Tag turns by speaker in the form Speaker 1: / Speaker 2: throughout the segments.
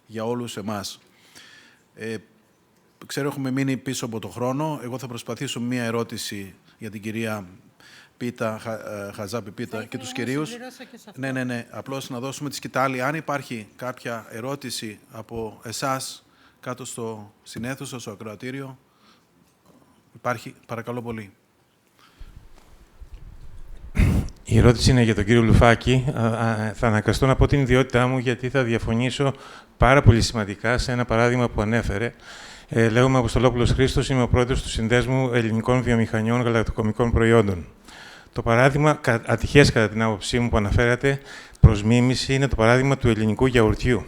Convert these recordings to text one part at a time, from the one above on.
Speaker 1: για όλους εμάς. Ξέρω, έχουμε μείνει πίσω από το χρόνο. Εγώ θα προσπαθήσω μία ερώτηση για την κυρία Πίτα, Χαζάπη Πίτα και τους κυρίους. Ναι. Απλώς να δώσουμε τη σκητάλη. Αν υπάρχει κάποια ερώτηση από εσάς κάτω στην αίθουσα, στο ακροατήριο, υπάρχει, παρακαλώ πολύ.
Speaker 2: Η ερώτηση είναι για τον κύριο Λουφάκη. Θα αναγκαστώ να πω την ιδιότητά μου, γιατί θα διαφωνήσω πάρα πολύ σημαντικά σε ένα παράδειγμα που ανέφερε. Λέγομαι Αποστολόπουλος Χρήστος, είμαι ο πρόεδρος του Συνδέσμου Ελληνικών Βιομηχανιών Γαλακτοκομικών Προϊόντων. Το παράδειγμα, ατυχές κατά την άποψή μου που αναφέρατε, προς μίμηση, είναι το παράδειγμα του ελληνικού γιαουρτιού.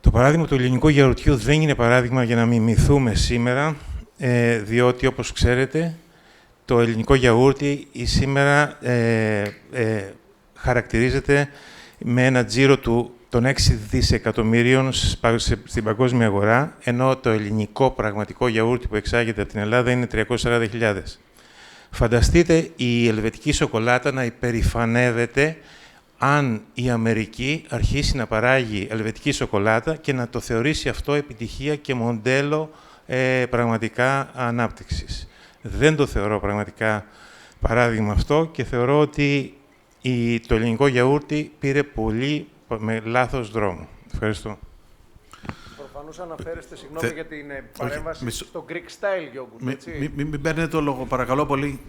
Speaker 2: Το παράδειγμα του ελληνικού γιαουρτιού δεν είναι παράδειγμα για να μιμηθούμε σήμερα, διότι, όπως ξέρετε, το ελληνικό γιαούρτι σήμερα χαρακτηρίζεται με ένα τζίρο των 6 δισεκατομμυρίων στην παγκόσμια αγορά, ενώ το ελληνικό πραγματικό γιαούρτι που εξάγεται από την Ελλάδα είναι 340.000. Φανταστείτε η ελβετική σοκολάτα να υπερηφανεύεται αν η Αμερική αρχίσει να παράγει ελβετική σοκολάτα και να το θεωρήσει αυτό επιτυχία και μοντέλο πραγματικά ανάπτυξης. Δεν το θεωρώ πραγματικά παράδειγμα αυτό και θεωρώ ότι το ελληνικό γιαούρτι πήρε πολύ με λάθος δρόμο. Ευχαριστώ.
Speaker 3: Προφανώς αναφέρεστε, συγγνώμη για την παρέμβαση, στο Greek style yogurt, έτσι.
Speaker 1: Μην παίρνετε το λόγο, παρακαλώ πολύ.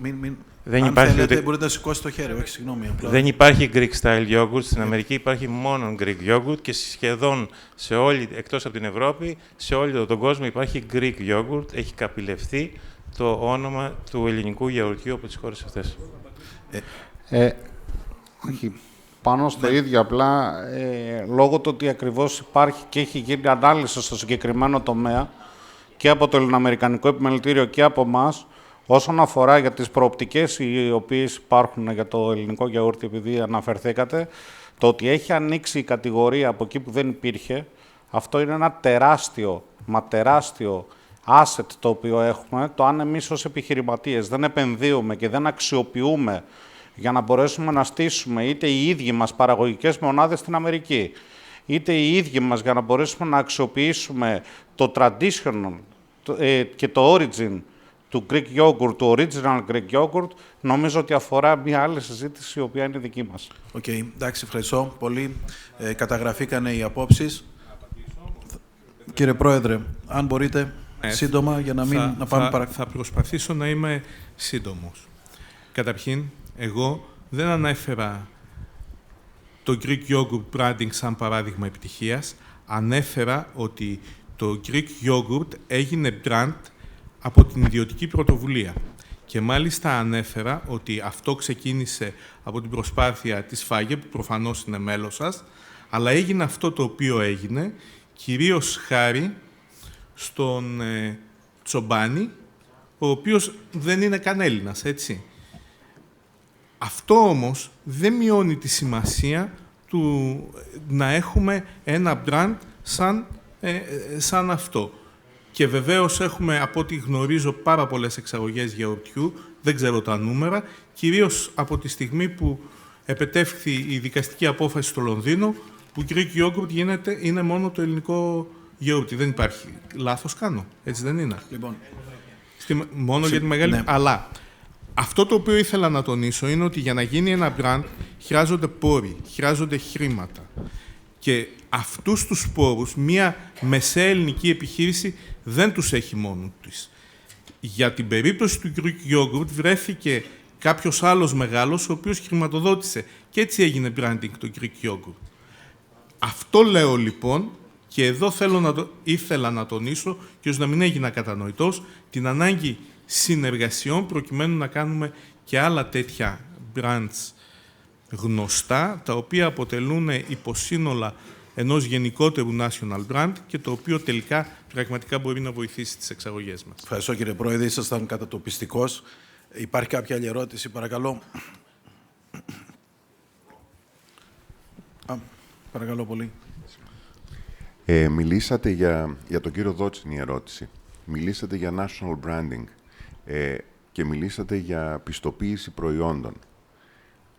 Speaker 2: Δεν
Speaker 1: αν
Speaker 2: υπάρχει
Speaker 1: θέλετε, μπορείτε να σηκώσετε το χέρι. Όχι, συγγνώμη. Απλά.
Speaker 2: Δεν υπάρχει Greek style yogurt. Στην Αμερική υπάρχει μόνο Greek yogurt και σχεδόν σε όλη, εκτός από την Ευρώπη, σε όλο τον κόσμο υπάρχει Greek yogurt. Έχει καπηλευθεί το όνομα του ελληνικού γιαουρτιού από τις χώρες αυτές.
Speaker 4: Όχι. Πάνω στο ίδιο, απλά λόγω του ότι ακριβώς υπάρχει και έχει γίνει ανάλυση στο συγκεκριμένο τομέα και από το Ελληνοαμερικανικό Επιμελητήριο και από εμάς, όσον αφορά για τις προοπτικές οι οποίες υπάρχουν για το ελληνικό γιαούρτι, επειδή αναφερθήκατε, το ότι έχει ανοίξει η κατηγορία από εκεί που δεν υπήρχε, αυτό είναι ένα τεράστιο asset το οποίο έχουμε, το αν εμείς ως επιχειρηματίες δεν επενδύουμε και δεν αξιοποιούμε για να μπορέσουμε να στήσουμε είτε οι ίδιοι μας παραγωγικές μονάδες στην Αμερική, είτε οι ίδιοι μας για να μπορέσουμε να αξιοποιήσουμε το traditional και το origin του Greek yogurt, του original Greek yogurt, νομίζω ότι αφορά μια άλλη συζήτηση, η οποία είναι δική μας.
Speaker 1: Οκ, εντάξει, ευχαριστώ πολύ. Καταγραφήκανε οι απόψεις. Κύριε Πρόεδρε, αν μπορείτε, σύντομα, για να μην να πάμε παρακάτω.
Speaker 5: Θα προσπαθήσω να είμαι σύντομος. Καταρχήν, εγώ δεν ανέφερα το Greek Yogurt Branding σαν παράδειγμα επιτυχίας. Ανέφερα ότι το Greek Yogurt έγινε brand από την ιδιωτική πρωτοβουλία. Και μάλιστα ανέφερα ότι αυτό ξεκίνησε από την προσπάθεια της Φάγε, που προφανώς είναι μέλος σας, αλλά έγινε αυτό το οποίο έγινε, κυρίως χάρη στον Τσομπάνη, ο οποίος δεν είναι καν Έλληνας, έτσι. Αυτό όμως δεν μειώνει τη σημασία του να έχουμε ένα brand σαν αυτό. Και βεβαίως έχουμε, από ό,τι γνωρίζω, πάρα πολλές εξαγωγές γιαουρτιού, δεν ξέρω τα νούμερα, κυρίως από τη στιγμή που επετεύχθη η δικαστική απόφαση στο Λονδίνο, που Greek yogurt είναι μόνο το ελληνικό γιαουρτι. Δεν υπάρχει. Λάθος κάνω. Έτσι δεν είναι.
Speaker 1: Λοιπόν,
Speaker 5: μόνο για τη μεγάλη... Ναι. Αλλά αυτό το οποίο ήθελα να τονίσω είναι ότι για να γίνει ένα brand χρειάζονται πόροι, χρειάζονται χρήματα. Και αυτούς τους πόρους μια μεσαία ελληνική επιχείρηση δεν τους έχει μόνο της. Για την περίπτωση του Greek yogurt βρέθηκε κάποιος άλλος μεγάλος, ο οποίος χρηματοδότησε. Και έτσι έγινε branding το Greek yogurt. Αυτό λέω λοιπόν, και εδώ ήθελα να τονίσω, και ώστε να μην έγινα κατανοητός, την ανάγκη συνεργασιών προκειμένου να κάνουμε και άλλα τέτοια brands γνωστά, τα οποία αποτελούν υποσύνολα ενός γενικότερου national brand και το οποίο τελικά πραγματικά μπορεί να βοηθήσει τις εξαγωγές μας.
Speaker 1: Ευχαριστώ, κύριε Πρόεδρε. Ήσασταν κατατοπιστικός. Υπάρχει κάποια άλλη ερώτηση, παρακαλώ. Παρακαλώ πολύ.
Speaker 6: Μιλήσατε για τον κύριο Δότσιν η ερώτηση. Μιλήσατε για national branding και μιλήσατε για πιστοποίηση προϊόντων.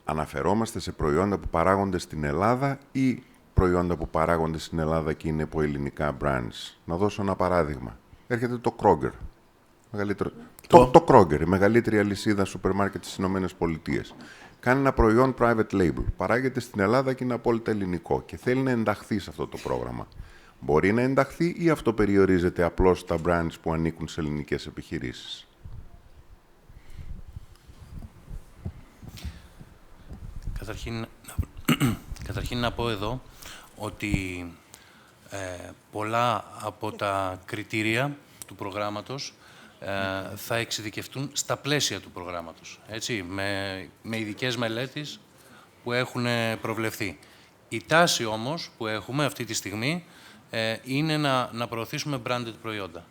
Speaker 6: Αναφερόμαστε σε προϊόντα που παράγονται στην Ελλάδα ή προϊόντα που παράγονται στην Ελλάδα και είναι από ελληνικά brands. Να δώσω ένα παράδειγμα. Έρχεται το Kroger. Το Kroger, η μεγαλύτερη αλυσίδα σούπερ μάρκετ στις ΗΠΑ. Κάνει ένα προϊόν private label. Παράγεται στην Ελλάδα και είναι απόλυτα ελληνικό και θέλει να ενταχθεί σε αυτό το πρόγραμμα. Μπορεί να ενταχθεί ή αυτό περιορίζεται απλώς στα brands που ανήκουν σε ελληνικές επιχειρήσεις?
Speaker 7: Καταρχήν να πω εδώ ότι πολλά από τα κριτήρια του προγράμματος θα εξειδικευτούν στα πλαίσια του προγράμματος, έτσι, με ειδικές μελέτες που έχουν προβλεφθεί. Η τάση όμως που έχουμε αυτή τη στιγμή είναι να προωθήσουμε branded προϊόντα.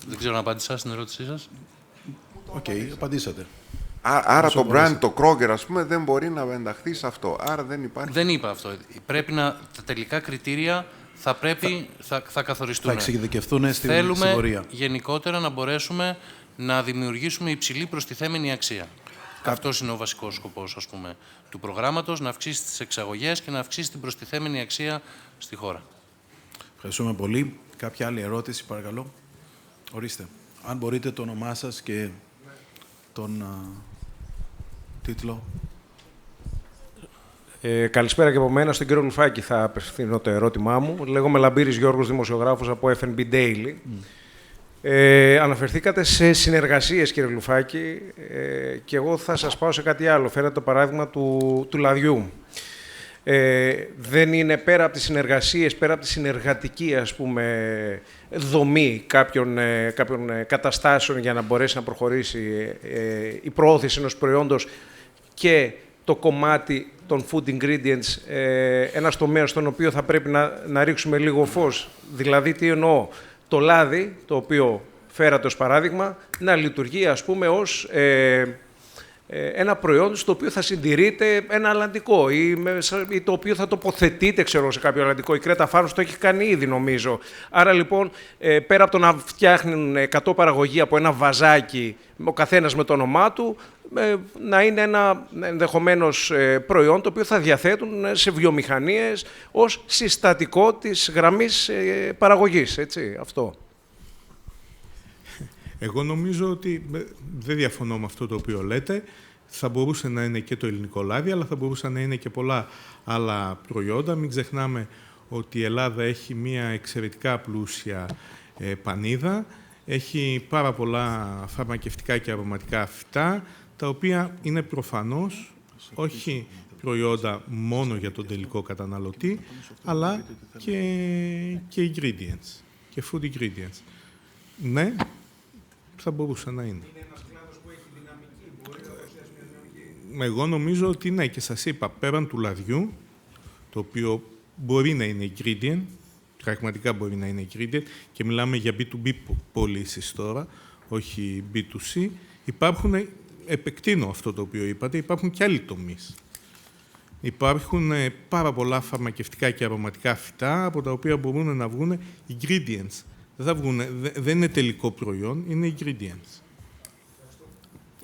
Speaker 7: Δεν ξέρω να απάντησα στην ερώτησή σας.
Speaker 1: Οκ, απαντήσατε.
Speaker 6: Άρα το brand, το Kroger, ας πούμε, δεν μπορεί να ενταχθεί σε αυτό. Άρα δεν υπάρχει.
Speaker 7: Δεν είπα αυτό. Πρέπει τα τελικά κριτήρια θα καθοριστούν.
Speaker 1: Θα εξειδικευτούν στην πορεία.
Speaker 7: Θέλουμε γενικότερα να μπορέσουμε να δημιουργήσουμε υψηλή προστιθέμενη αξία. Αυτός είναι ο βασικός σκοπός, ας πούμε, του προγράμματος, να αυξήσει τις εξαγωγές και να αυξήσει την προστιθέμενη αξία στη χώρα.
Speaker 1: Ευχαριστούμε πολύ. Κάποια άλλη ερώτηση, παρακαλώ. Ορίστε. Αν μπορείτε το όνομά σας και τον τίτλο.
Speaker 3: Καλησπέρα και από μένα. Στον κύριο Λουφάκη θα απευθύνω το ερώτημά μου. Λέγομαι Λαμπύρης Γιώργος, δημοσιογράφος από FNB Daily. Αναφερθήκατε σε συνεργασίες, κύριε Λουφάκη, και εγώ θα σας πάω σε κάτι άλλο. Φέρατε το παράδειγμα του λαδιού. Δεν είναι πέρα από τις συνεργασίες, πέρα από τη συνεργατική, ας πούμε, δομή κάποιων καταστάσεων για να μπορέσει να προχωρήσει η προώθηση ενός προϊόντος και το κομμάτι των food ingredients, ένας τομέας στον οποίο θα πρέπει να ρίξουμε λίγο φως. Δηλαδή, τι εννοώ? Το λάδι, το οποίο φέρατε ως παράδειγμα, να λειτουργεί, ας πούμε, ως ένα προϊόν στο οποίο θα συντηρείται ένα αλλαντικό ή το οποίο θα τοποθετείται, ξέρω, σε κάποιο αλλαντικό. Η Κρέτα Farms το έχει κάνει ήδη, νομίζω. Άρα, λοιπόν, πέρα από το να φτιάχνουν 100 παραγωγή από ένα βαζάκι, ο καθένας με το όνομά του, να είναι ένα ενδεχομένως προϊόν το οποίο θα διαθέτουν σε βιομηχανίες ως συστατικό της γραμμής παραγωγής, έτσι, αυτό.
Speaker 5: Εγώ νομίζω ότι δεν διαφωνώ με αυτό το οποίο λέτε. Θα μπορούσε να είναι και το ελληνικό λάδι, αλλά θα μπορούσε να είναι και πολλά άλλα προϊόντα. Μην ξεχνάμε ότι η Ελλάδα έχει μια εξαιρετικά πλούσια πανίδα. Έχει πάρα πολλά φαρμακευτικά και αρωματικά φυτά, τα οποία είναι προφανώς όχι προϊόντα μόνο για τον τελικό καταναλωτή, αλλά και ingredients, και food ingredients. Ναι, θα μπορούσε να είναι. Είναι ένας κλάδος που έχει δυναμική, μπορεί να παρουσιάσει μια δυναμική. Εγώ νομίζω ότι ναι, και σας είπα, πέραν του λαδιού, το οποίο μπορεί να είναι ingredient, πραγματικά μπορεί να είναι ingredient, και μιλάμε για B2B πωλήσεις τώρα, όχι B2C, υπάρχουν, επεκτείνω αυτό το οποίο είπατε, υπάρχουν και άλλοι τομείς. Υπάρχουν πάρα πολλά φαρμακευτικά και αρωματικά φυτά, από τα οποία μπορούν να βγουν ingredients. Δεν είναι τελικό προϊόν, είναι ingredients.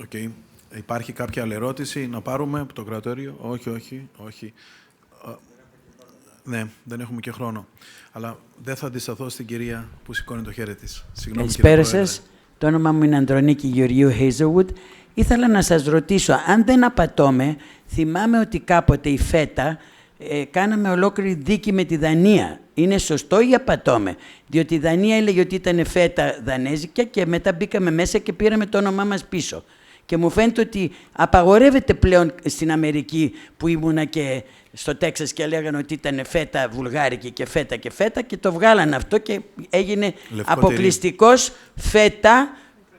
Speaker 1: Okay. Υπάρχει κάποια άλλη ερώτηση να πάρουμε από το κρατόριο? Όχι. Ναι, δεν έχουμε και χρόνο. Αλλά δεν θα αντισταθώ στην κυρία που σηκώνει το χέρι της.
Speaker 8: Καλησπέρα σας. Το όνομα μου είναι Ανδρονίκη Γεωργίου Hazelwood. Ήθελα να σας ρωτήσω, αν δεν απατώμε, θυμάμαι ότι κάποτε η φέτα κάναμε ολόκληρη δίκη με τη Δανία. Είναι σωστό ή απατώμε? Διότι η Δανία έλεγε ότι ήταν φέτα δανέζικα και μετά μπήκαμε μέσα και πήραμε το όνομά μας πίσω. Και μου φαίνεται ότι απαγορεύεται πλέον στην Αμερική, που ήμουνα και στο Τέξας και λέγανε ότι ήταν φέτα βουλγάρικη και φέτα και το βγάλανε αυτό και έγινε αποκλειστικός φέτα,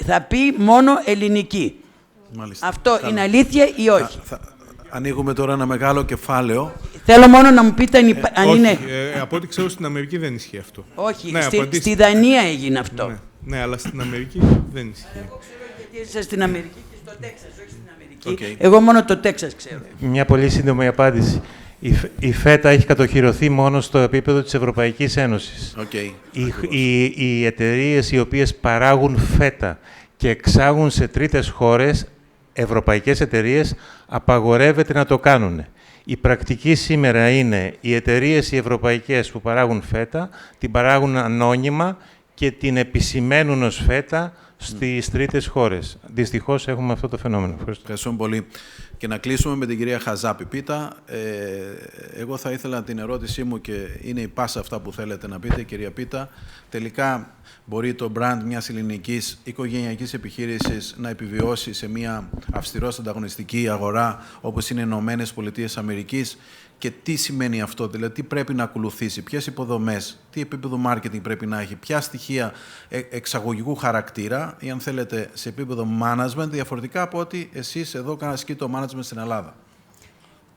Speaker 8: θα πει μόνο ελληνική. Μάλιστα. Αυτό είναι αλήθεια ή όχι?
Speaker 1: Ανοίγουμε τώρα ένα μεγάλο κεφάλαιο.
Speaker 8: Θέλω μόνο να μου πείτε αν είναι...
Speaker 5: Από ό,τι ξέρω, στην Αμερική δεν ισχύει αυτό.
Speaker 8: Όχι, ναι, στη Δανία έγινε αυτό.
Speaker 5: Ναι, αλλά στην Αμερική δεν ισχύει.
Speaker 8: Εγώ ξέρω γιατί είσαι στην Αμερική και στο Τέξας, όχι στην Αμερική. Εγώ μόνο το Τέξας ξέρω.
Speaker 2: Μια πολύ σύντομη απάντηση. Η φέτα έχει κατοχυρωθεί μόνο στο επίπεδο της Ευρωπαϊκής Ένωσης. Οι εταιρείες οι οποίες παράγουν φέτα και εξάγουν σε τρίτες χώρες, ευρωπαϊκές εταιρείες, απαγορεύεται να το κάνουν. Η πρακτική σήμερα είναι οι εταιρείες οι ευρωπαϊκές που παράγουν φέτα, την παράγουν ανώνυμα και την επισημαίνουν ως φέτα στις τρίτες χώρες. Δυστυχώς έχουμε αυτό το φαινόμενο.
Speaker 1: Ευχαριστούμε πολύ. Και να κλείσουμε με την κυρία Χαζάπη Πίτα. Εγώ θα ήθελα την ερώτησή μου, και είναι η πάσα αυτά που θέλετε να πείτε, κυρία Πίτα. Τελικά μπορεί το brand μιας ελληνικής οικογενειακής επιχείρησης να επιβιώσει σε μια αυστηρός ανταγωνιστική αγορά όπως είναι οι Ηνωμένες Πολιτείες Αμερικής? Και τι σημαίνει αυτό, δηλαδή τι πρέπει να ακολουθήσει, ποιες υποδομές, τι επίπεδο marketing πρέπει να έχει, ποια στοιχεία εξαγωγικού χαρακτήρα, ή αν θέλετε σε επίπεδο management, διαφορετικά από ότι εσείς εδώ ασκείτε το management στην Ελλάδα?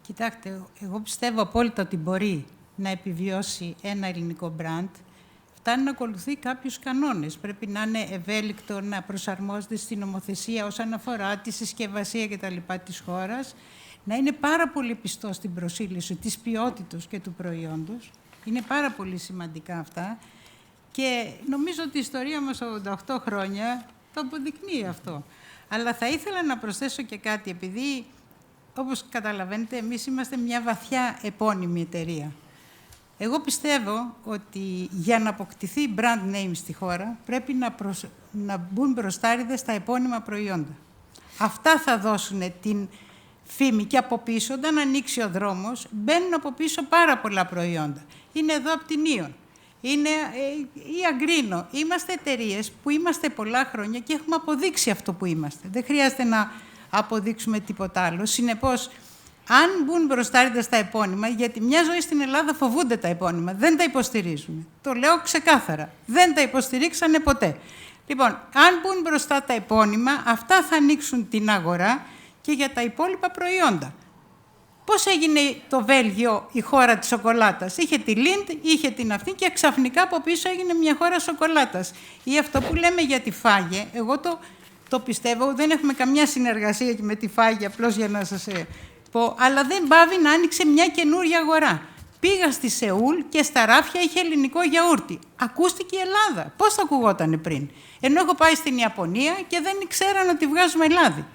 Speaker 9: Κοιτάξτε, εγώ πιστεύω απόλυτα ότι μπορεί να επιβιώσει ένα ελληνικό brand. Φτάνει να ακολουθεί κάποιους κανόνες. Πρέπει να είναι ευέλικτο, να προσαρμόζεται στην νομοθεσία όσον αφορά τη συσκευασία κτλ. Της χώρας. Να είναι πάρα πολύ πιστό στην προσήλωση της ποιότητας και του προϊόντος. Είναι πάρα πολύ σημαντικά αυτά. Και νομίζω ότι η ιστορία μας 88 χρόνια το αποδεικνύει αυτό. Αλλά θα ήθελα να προσθέσω και κάτι, επειδή, όπως καταλαβαίνετε, εμείς είμαστε μια βαθιά επώνυμη εταιρεία. Εγώ πιστεύω ότι για να αποκτηθεί brand name στη χώρα, πρέπει να μπουν μπροστάριδες στα επώνυμα προϊόντα. Αυτά θα δώσουν την φήμη, και από πίσω, όταν ανοίξει ο δρόμος, μπαίνουν από πίσω πάρα πολλά προϊόντα. Είναι εδώ από την Ίον, είναι η Αγκρίνο. Είμαστε εταιρείες που είμαστε πολλά χρόνια και έχουμε αποδείξει αυτό που είμαστε. Δεν χρειάζεται να αποδείξουμε τίποτα άλλο. Συνεπώς, αν μπουν μπροστάριδες στα επώνυμα, γιατί μια ζωή στην Ελλάδα φοβούνται τα επώνυμα, δεν τα υποστηρίζουν. Το λέω ξεκάθαρα. Δεν τα υποστηρίξανε ποτέ. Λοιπόν, αν μπουν μπροστά τα επώνυμα, αυτά θα ανοίξουν την αγορά και για τα υπόλοιπα προϊόντα. Πώς έγινε το Βέλγιο η χώρα της σοκολάτας? Είχε τη Λιντ, είχε την αυτή και ξαφνικά από πίσω έγινε μια χώρα σοκολάτας. Ή αυτό που λέμε για τη Φάγε, εγώ το πιστεύω, δεν έχουμε καμιά συνεργασία με τη Φάγε, απλώς για να σας πω, αλλά δεν πάβει να άνοιξε μια καινούρια αγορά. Πήγα στη Σεούλ και στα ράφια είχε ελληνικό γιαούρτι. Ακούστηκε η Ελλάδα. Πώς θα ακουγότανε πριν? Ενώ έχω πάει στην Ιαπωνία και δεν ξέραν ότι βγάζουμε λάδι.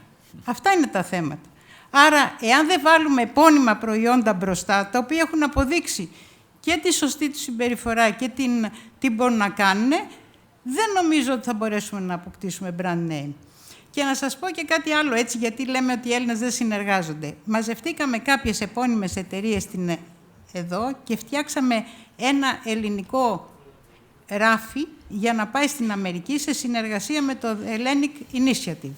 Speaker 9: Αυτά είναι τα θέματα. Άρα, εάν δεν βάλουμε επώνυμα προϊόντα μπροστά, τα οποία έχουν αποδείξει και τη σωστή του συμπεριφορά και τι μπορούν να κάνουν, δεν νομίζω ότι θα μπορέσουμε να αποκτήσουμε brand name. Και να σας πω και κάτι άλλο, έτσι, γιατί λέμε ότι οι Έλληνες δεν συνεργάζονται. Μαζευτήκαμε κάποιες επώνυμες εταιρείες εδώ και φτιάξαμε ένα ελληνικό ράφι για να πάει στην Αμερική σε συνεργασία με το Hellenic Initiative.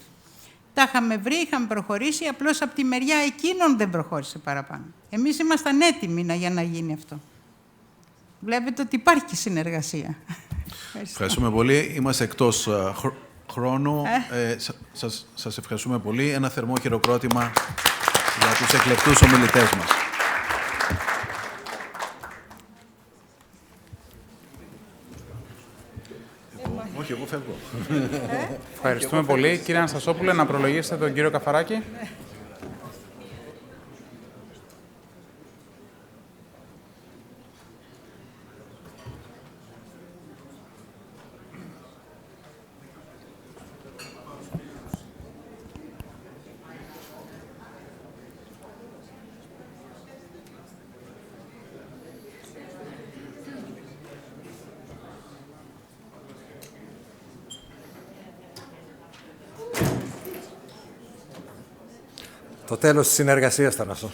Speaker 9: Τα είχαμε βρει, είχαμε προχωρήσει, απλώς από τη μεριά εκείνων δεν προχώρησε παραπάνω. Εμείς ήμασταν έτοιμοι για να γίνει αυτό. Βλέπετε ότι υπάρχει και συνεργασία.
Speaker 1: Ευχαριστούμε πολύ. Είμαστε εκτός χρόνου. Σας ευχαριστούμε πολύ. Ένα θερμό χειροκρότημα για τους εκλεπτούς ομιλητές μας. Όχι, εγώ φεύγω.
Speaker 10: Ευχαριστούμε πολύ. Κύριε Αναστασόπουλε, να προλογίσετε τον κύριο Καφαράκη.
Speaker 11: Το τέλος της συνεργασίας ήταν αυτό.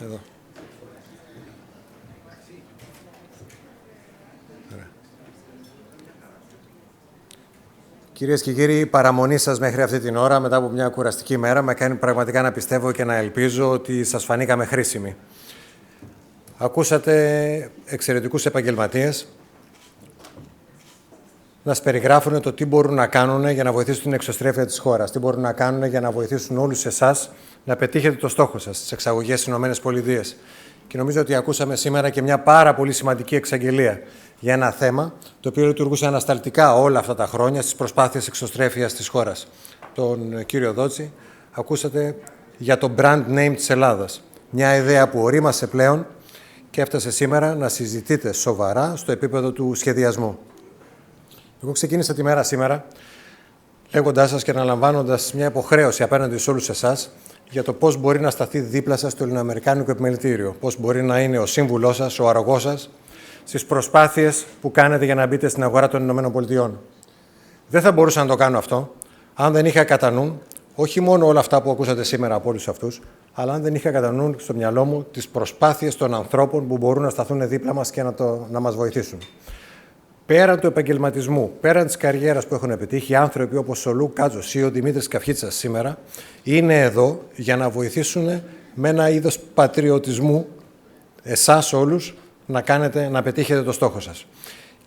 Speaker 11: Εδώ. Κυρίες και κύριοι, η παραμονή σας μέχρι αυτή την ώρα, μετά από μια κουραστική μέρα, με κάνει πραγματικά να πιστεύω και να ελπίζω ότι σας φανήκαμε χρήσιμοι. Ακούσατε εξαιρετικούς επαγγελματίες να σας περιγράφουν το τι μπορούν να κάνουν για να βοηθήσουν την εξωστρέφεια της χώρας, τι μπορούν να κάνουν για να βοηθήσουν όλους εσάς να πετύχετε το στόχο σας, τις εξαγωγές στις ΗΠΑ. Και νομίζω ότι ακούσαμε σήμερα και μια πάρα πολύ σημαντική εξαγγελία για ένα θέμα το οποίο λειτουργούσε ανασταλτικά όλα αυτά τα χρόνια στις προσπάθειες εξωστρέφειας της χώρας. Τον κύριο Δότση, ακούσατε για το brand name της Ελλάδας. Μια ιδέα που ορίμασε πλέον και έφτασε σήμερα να συζητείται σοβαρά στο επίπεδο του σχεδιασμού. Εγώ ξεκίνησα τη μέρα σήμερα λέγοντάς σας και αναλαμβάνοντας μια υποχρέωση απέναντι σε όλους εσάς για το πώς μπορεί να σταθεί δίπλα σας το ελληνοαμερικάνικο επιμελητήριο, πώς μπορεί να είναι ο σύμβουλός σας, ο αρρωγός σας, στις προσπάθειες που κάνετε για να μπείτε στην αγορά των ΗΠΑ. Δεν θα μπορούσα να το κάνω αυτό αν δεν είχα κατά νου όχι μόνο όλα αυτά που ακούσατε σήμερα από όλους αυτούς, αλλά αν δεν είχα κατά νου στο μυαλό μου τις προσπάθειες των ανθρώπων που μπορούν να σταθούν δίπλα μας και να μας βοηθήσουν. Πέραν του επαγγελματισμού, πέραν της καριέρας που έχουν επιτύχει, οι άνθρωποι όπως ο Λου Κάτζος ή ο Δημήτρης Καυχίτσας σήμερα είναι εδώ για να βοηθήσουν με ένα είδος πατριωτισμού εσάς όλους να πετύχετε το στόχο σας.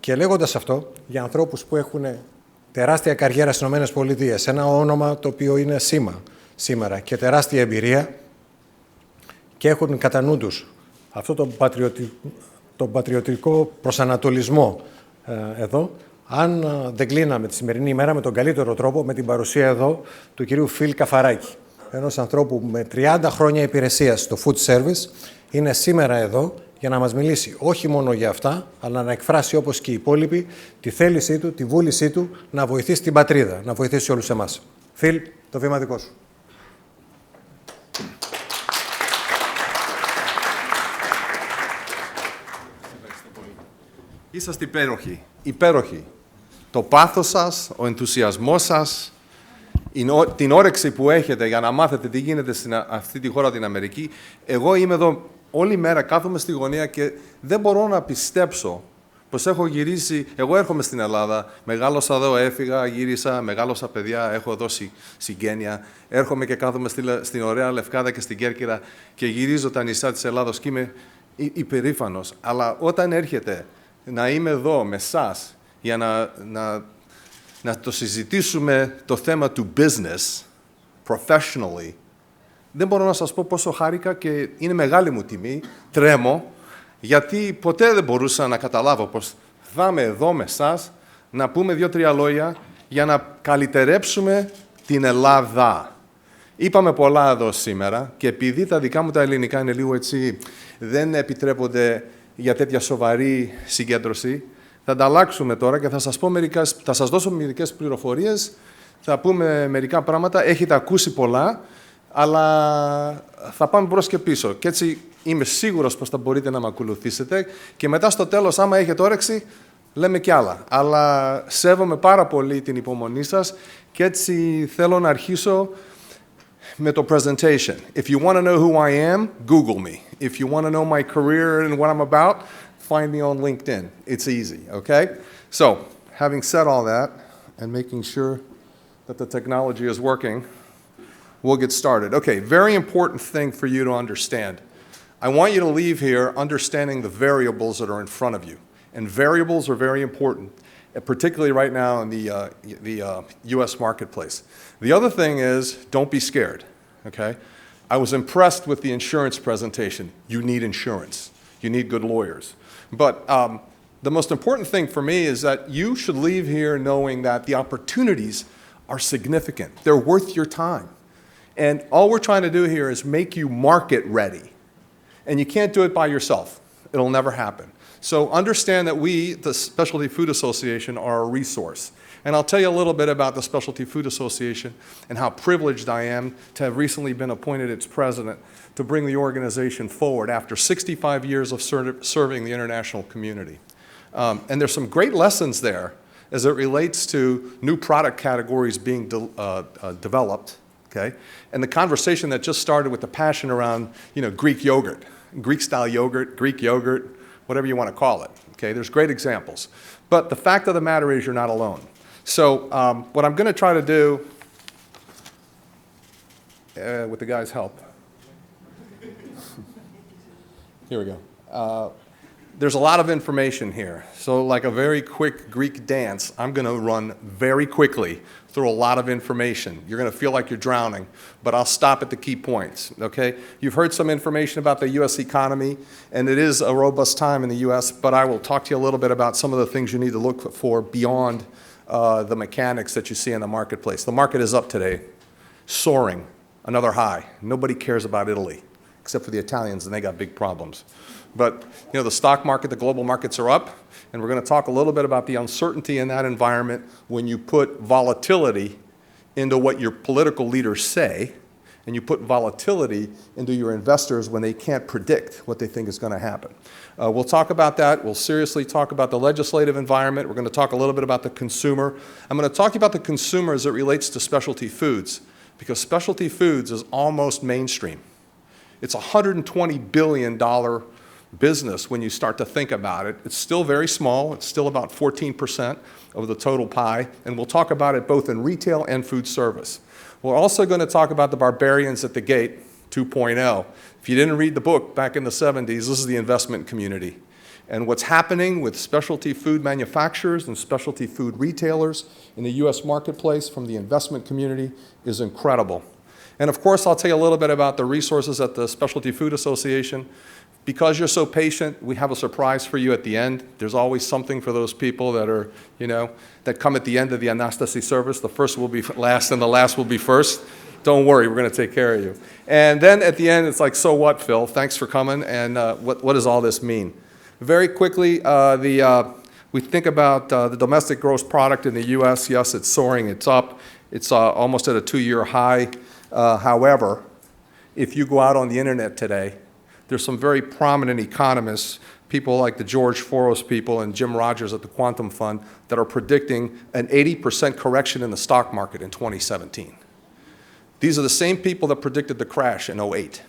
Speaker 11: Και λέγοντας αυτό, για ανθρώπους που έχουν τεράστια καριέρα στις ΗΠΑ, ένα όνομα το οποίο είναι σήμα σήμερα και τεράστια εμπειρία και έχουν κατά νου τους αυτό τον πατριωτικό προσανατολισμό εδώ, αν δεν κλείναμε τη σημερινή ημέρα με τον καλύτερο τρόπο, με την παρουσία εδώ του κυρίου Φιλ Καφαράκη, ενός ανθρώπου με 30 χρόνια υπηρεσίας στο food service, είναι σήμερα εδώ για να μας μιλήσει όχι μόνο για αυτά, αλλά να εκφράσει όπως και οι υπόλοιποι τη θέλησή του, τη βούλησή του να βοηθήσει την πατρίδα, να βοηθήσει όλους εμάς. Φιλ, το βήμα δικό σου.
Speaker 12: Είσαστε υπέροχοι. Υπέροχοι. Το πάθος σας, ο ενθουσιασμός σας, την όρεξη που έχετε για να μάθετε τι γίνεται στην αυτή τη χώρα την Αμερική. Εγώ είμαι εδώ όλη μέρα, κάθομαι στη γωνία και δεν μπορώ να πιστέψω πως έχω γυρίσει. Εγώ έρχομαι στην Ελλάδα, μεγάλωσα εδώ, έφυγα, γύρισα, μεγάλωσα παιδιά, έχω δώσει συγγένεια. Έρχομαι και κάθομαι στην ωραία Λευκάδα και στην Κέρκυρα και γυρίζω τα νησιά της Ελλάδος και είμαι υπερήφανος. Αλλά όταν έρχεται να είμαι εδώ με εσάς για να το συζητήσουμε το θέμα του business, professionally, δεν μπορώ να σας πω πόσο χάρηκα και είναι μεγάλη μου τιμή, τρέμω, γιατί ποτέ δεν μπορούσα να καταλάβω πως θα είμαι εδώ με εσάς να πούμε 2-3 λόγια για να καλυτερέψουμε την Ελλάδα. Είπαμε πολλά εδώ σήμερα και επειδή τα δικά μου τα ελληνικά είναι λίγο έτσι, δεν επιτρέπονται για τέτοια σοβαρή συγκέντρωση, θα τα αλλάξουμε τώρα και θα σας δώσω μερικές πληροφορίες, θα πούμε μερικά πράγματα, έχετε ακούσει πολλά, αλλά θα πάμε μπρος και πίσω. Και έτσι είμαι σίγουρος πως θα μπορείτε να με ακολουθήσετε και μετά στο τέλος, άμα έχετε όρεξη, λέμε κι άλλα. Αλλά σέβομαι πάρα πολύ την υπομονή σας και έτσι θέλω να αρχίσω με το presentation. If you want to know who I am, Google me. If you want to know my career and what I'm about, find me on LinkedIn. It's easy, okay? So, having said all that, and making sure that the technology is working, we'll get started. Okay, very important thing for you to understand. I want you to leave here understanding the variables that are in front of you. And variables are very important, particularly right now in the U.S. marketplace. The other thing is, don't be scared, okay? I was impressed with the insurance presentation. You need insurance. You need good lawyers. But the most important thing for me is that you should leave here knowing that the opportunities are significant. They're worth your time. And all we're trying to do here is make you market ready. And you can't do it by yourself. It'll never happen. So understand that we, the Specialty Food Association, are a resource. And I'll tell you a little bit about the Specialty Food Association and how privileged I am to have recently been appointed its president to bring the organization forward after 65 years of serving the international community. And there's some great lessons there as it relates to new product categories being developed, okay? And the conversation that just started with the passion around, Greek yogurt, Greek-style yogurt, Greek yogurt, whatever you want to call it, okay? There's great examples. But the fact of the matter is you're not alone. So what I'm going to try to do, with the guys' help, here we go. There's a lot of information here. So like a very quick Greek dance, I'm going to run very quickly through a lot of information. You're going to feel like you're drowning, but I'll stop at the key points, okay? You've heard some information about the U.S. economy, and it is a robust time in the U.S., but I will talk to you a little bit about some of the things you need to look for beyond the mechanics that you see in the marketplace. The market is up today, soaring, another high. Nobody cares about Italy, except for the Italians, and they got big problems. But, the stock market, the global markets are up, and we're going to talk a little bit about the uncertainty in that environment when you put volatility into what your political leaders say, and you put volatility into your investors when they can't predict what they think is going to happen. We'll talk about that. We'll seriously talk about the legislative environment. We're going to talk a little bit about the consumer. I'm going to talk about the consumer as it relates to specialty foods, because specialty foods is almost mainstream. It's a $120 billion business when you start to think about it. It's still very small. It's still about 14% of the total pie, and we'll talk about it both in retail and food service. We're also going to talk about the barbarians at the gate 2.0. If you didn't read the book back in the 70s, this is the investment community. And what's happening with specialty food manufacturers and specialty food retailers in the U.S. marketplace from the investment community is incredible. And of course, I'll tell you a little bit about the resources at the Specialty Food Association. Because you're so patient, we have a surprise for you at the end. There's always something for those people that are, that come at the end of the Anastasi service. The first will be last and the last will be first. Don't worry, we're going to take care of you. And then at the end, it's like, so what, Phil? Thanks for coming, and what does all this mean? Very quickly, we think about the domestic gross product in the U.S. Yes, it's soaring, it's up. It's almost at a 2-year high. However, if you go out on the internet today, there's some very prominent economists, people like the George Soros people and Jim Rogers at the Quantum Fund, that are predicting an 80% correction in the stock market in 2017. These are the same people that predicted the crash in 2008.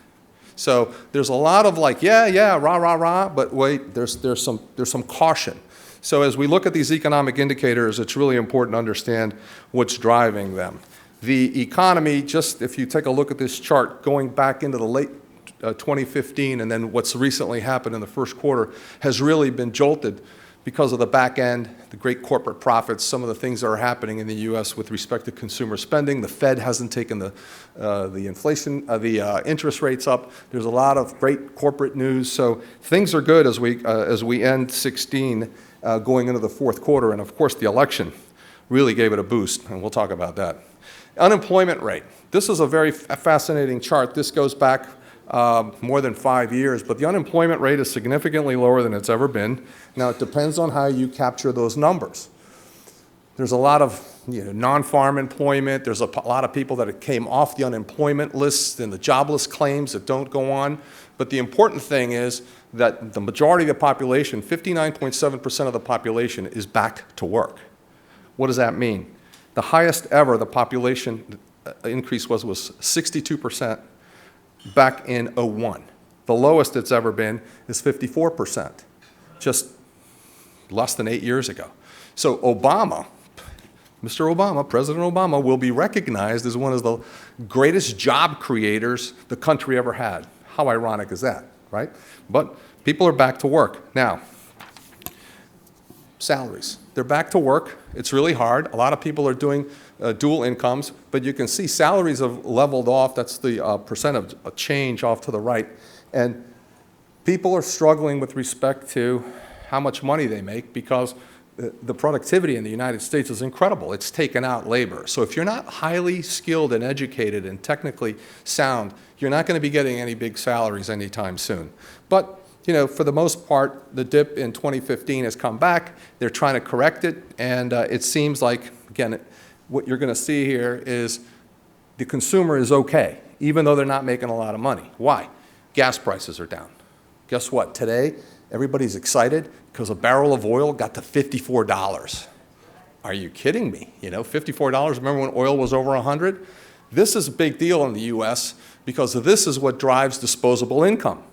Speaker 12: So there's a lot of like, yeah, rah, rah, rah, but wait, there's some caution. So as we look at these economic indicators, it's really important to understand what's driving them. The economy, just if you take a look at this chart, going back into the late 2015 and then what's recently happened in the first quarter, has really been jolted because of the back end, the great corporate profits, some of the things that are happening in the U.S. with respect to consumer spending. The Fed hasn't taken the interest rates up. There's a lot of great corporate news. So things are good as we end 16 going into the fourth quarter. And of course, the election really gave it a boost, and we'll talk about that. Unemployment rate. This is a very fascinating chart. This goes back more than 5 years, but the unemployment rate is significantly lower than it's ever been. Now, it depends on how you capture those numbers. There's a lot of non-farm employment. There's a lot of people that came off the unemployment list and the jobless claims that don't go on. But the important thing is that the majority of the population, 59.7% of the population, is back to work. What does that mean? The highest ever the population increase was 62%. Back in 2001. The lowest it's ever been is 54%, just less than 8 years ago. So Obama, Mr. Obama, President Obama, will be recognized as one of the greatest job creators the country ever had. How ironic is that, right? But people are back to work. Now, salaries. They're back to work. It's really hard. A lot of people are doing dual incomes, but you can see salaries have leveled off. That's the percent of change off to the right. And people are struggling with respect to how much money they make because the productivity in the United States is incredible. It's taken out labor. So if you're not highly skilled and educated and technically sound, you're not going to be getting any big salaries anytime soon. But for the most part, the dip in 2015 has come back. They're trying to correct it, and it seems like, again, what you're going to see here is the consumer is okay, even though they're not making a lot of money. Why? Gas prices are down. Guess what? Today, everybody's excited because a barrel of oil got to $54. Are you kidding me? $54, remember when oil was over 100? This is a big deal in the U.S. because this is what drives disposable income.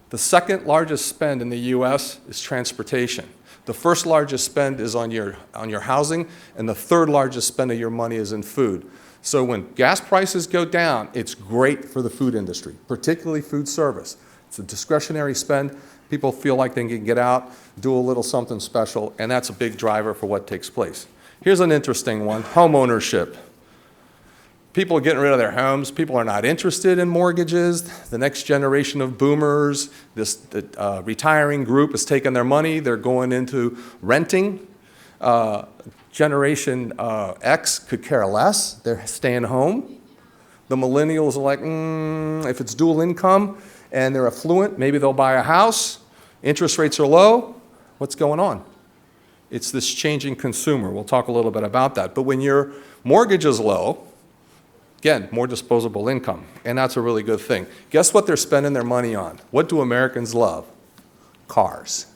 Speaker 12: The second largest spend in the U.S. is transportation. The first largest spend is on your housing, and the third largest spend of your money is in food. So when gas prices go down, it's great for the food industry, particularly food service. It's a discretionary spend. People feel like they can get out, do a little something special, and that's a big driver for what takes place. Here's an interesting one, home ownership. People are getting rid of their homes. People are not interested in mortgages. The next generation of boomers, this retiring group is taking their money. They're going into renting. Generation X could care less. They're staying home. The millennials are like, if it's dual income and they're affluent, maybe they'll buy a house. Interest rates are low. What's going on? It's this changing consumer. We'll talk a little bit about that. But when your mortgage is low, again, more disposable income, and that's a really good thing. Guess what they're spending their money on? What do Americans love? Cars.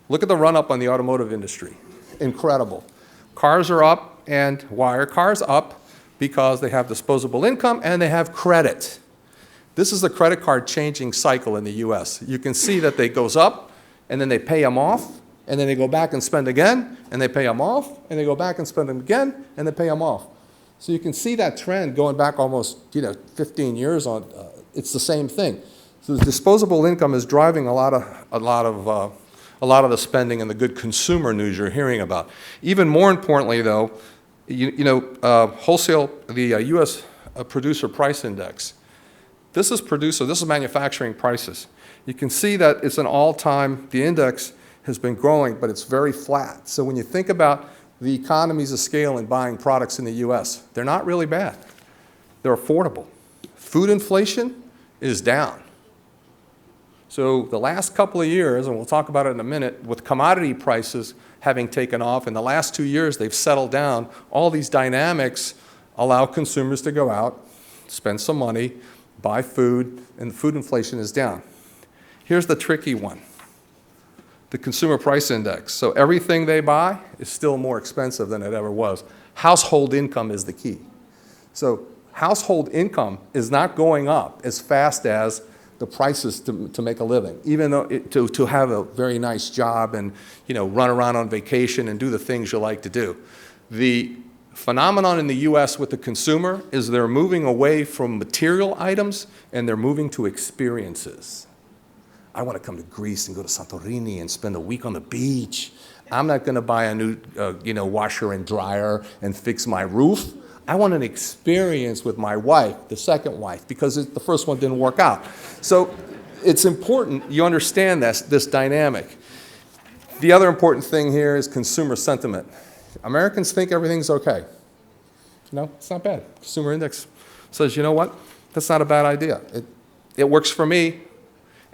Speaker 12: Look at the run-up on the automotive industry. Incredible. Cars are up, and why are cars up? Because they have disposable income and they have credit. This is the credit card changing cycle in the US. You can see that it goes up, and then they pay them off, and then they go back and spend again, and they pay them off, and they go back and spend them again, and they pay them off. So you can see that trend going back almost 15 years on. It's the same thing. So the disposable income is driving a lot of the spending and the good consumer news you're hearing about. Even more importantly, though, wholesale, the U.S. Producer Price Index. This is manufacturing prices. You can see that it's an all-time. The index has been growing, but it's very flat. So when you think about the economies of scale in buying products in the U.S., they're not really bad. They're affordable. Food inflation is down. So the last couple of years, and we'll talk about it in a minute, with commodity prices having taken off, in the last 2 years they've settled down. All these dynamics allow consumers to go out, spend some money, buy food, and food inflation is down. Here's the tricky one. The Consumer Price Index. So everything they buy is still more expensive than it ever was. Household income is the key. So household income is not going up as fast as the prices to make a living, even though to have a very nice job and run around on vacation and do the things you like to do. The phenomenon in the U.S. with the consumer is they're moving away from material items and they're moving to experiences. I want to come to Greece and go to Santorini and spend a week on the beach. I'm not going to buy a new washer and dryer and fix my roof. I want an experience with my wife, the second wife, because the first one didn't work out. So it's important you understand this dynamic. The other important thing here is consumer sentiment. Americans think everything's okay. No, it's not bad. Consumer index says, you know what? That's not a bad idea. It works for me.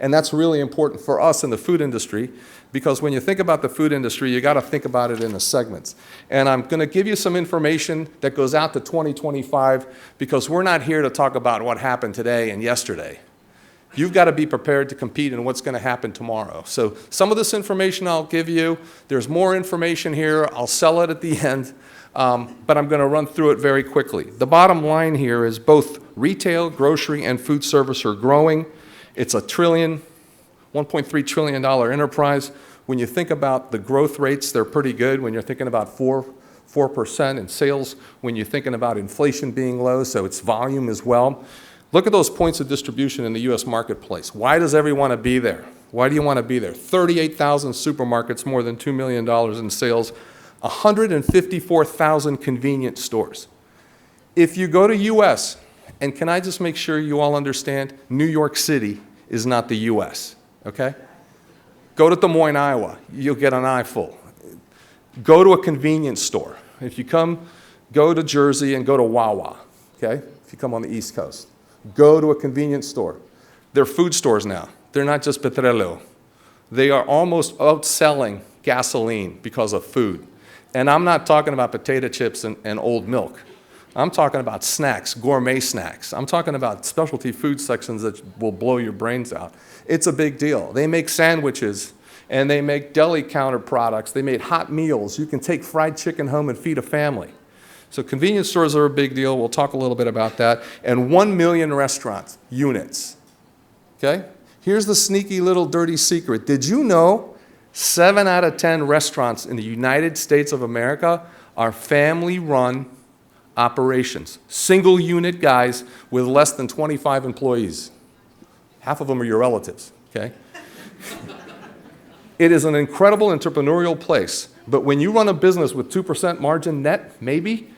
Speaker 12: And that's really important for us in the food industry, because when you think about the food industry, you got to think about it in the segments. And I'm going to give you some information that goes out to 2025, because we're not here to talk about what happened today and yesterday. You've got to be prepared to compete in what's going to happen tomorrow. So some of this information I'll give you. There's more information here. I'll sell it at the end, but I'm going to run through it very quickly. The bottom line here is both retail, grocery, and food service are growing. It's a $1.3 trillion enterprise. When you think about the growth rates, they're pretty good. When you're thinking about 4% in sales, when you're thinking about inflation being low, so it's volume as well. Look at those points of distribution in the U.S. marketplace. Why does everyone want to be there? Why do you want to be there? 38,000 supermarkets, more than $2 million in sales, 154,000 convenience stores. If you go to U.S., and can I just make sure you all understand, New York City is not the U.S., okay? Go to Des Moines, Iowa. You'll get an eyeful. Go to a convenience store. If you go to Jersey and go to Wawa, okay? If you come on the East Coast. Go to a convenience store. They're food stores now. They're not just petróleo. They are almost outselling gasoline because of food. And I'm not talking about potato chips and old milk. I'm talking about snacks, gourmet snacks. I'm talking about specialty food sections that will blow your brains out. It's a big deal. They make sandwiches, and they make deli counter products. They make hot meals. You can take fried chicken home and feed a family. So convenience stores are a big deal. We'll talk a little bit about that. And 1 million restaurant units, okay? Here's the sneaky little dirty secret. Did you know 7 out of 10 restaurants in the United States of America are family-run operations, single unit guys with less than 25 employees. Half of them are your relatives, okay? It is an incredible entrepreneurial place, but when you run a business with 2% margin net, maybe,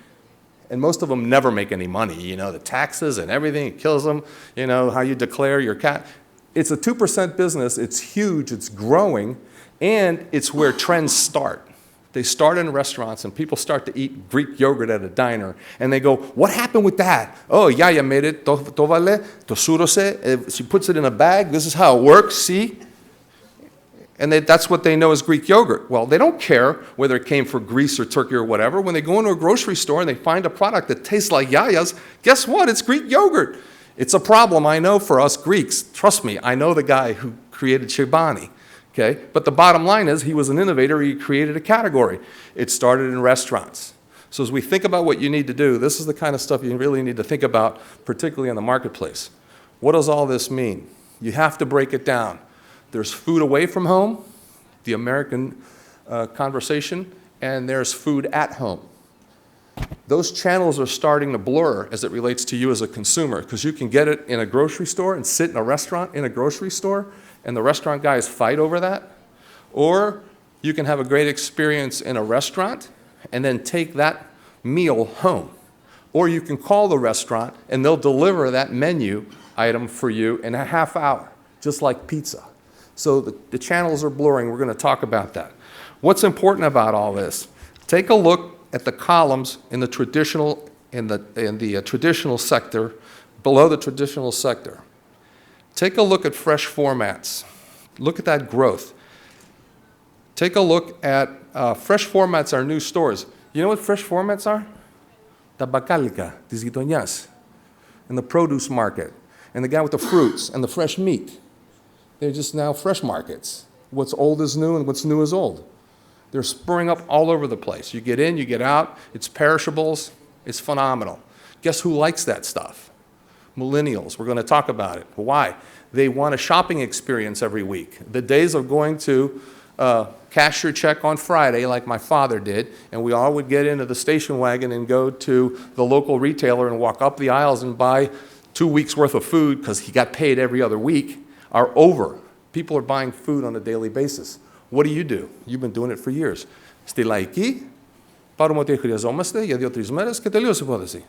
Speaker 12: and most of them never make any money, the taxes and everything, it kills them, how you declare your cat. It's a 2% business, it's huge, it's growing, and it's where trends start. They start in restaurants, and people start to eat Greek yogurt at a diner, and they go, what happened with that? Oh, Yaya made it, to vale, to surose, she puts it in a bag, this is how it works, see? And that's what they know as Greek yogurt. Well, they don't care whether it came from Greece or Turkey or whatever. When they go into a grocery store and they find a product that tastes like yayas, guess what? It's Greek yogurt. It's a problem, I know, for us Greeks. Trust me, I know the guy who created Chobani. Okay? But the bottom line is he was an innovator. He created a category. It started in restaurants. So as we think about what you need to do, this is the kind of stuff you really need to think about, particularly in the marketplace. What does all this mean? You have to break it down. There's food away from home, the American conversation, and there's food at home. Those channels are starting to blur as it relates to you as a consumer, because you can get it in a grocery store and sit in a restaurant in a grocery store, and the restaurant guys fight over that. Or you can have a great experience in a restaurant and then take that meal home. Or you can call the restaurant and they'll deliver that menu item for you in a half hour, just like pizza. So the channels are blurring. We're going to talk about that. What's important about all this? Take a look at the columns in the traditional traditional sector, below the traditional sector. Take a look at fresh formats. Look at that growth. Take a look at fresh formats are new stores. You know what fresh formats are? Τα μπακάλικα της γειτονιάς, and the produce market, and the guy with the fruits and the fresh meat. They're just now fresh markets. What's old is new and what's new is old. They're spurring up all over the place. You get in, you get out, it's perishables, it's phenomenal. Guess who likes that stuff? Millennials. We're going to talk about it. Why? They want a shopping experience every week. The days of going to cash your check on Friday like my father did, and we all would get into the station wagon and go to the local retailer and walk up the aisles and buy 2 weeks worth of food because he got paid every other week, are over. People are buying food on a daily basis. What do? You've been doing it for years. Στη λαϊκή, πάρουμε ό,τι χρειαζόμαστε για 2-3 μέρες και τελείωσε η υπόθεση.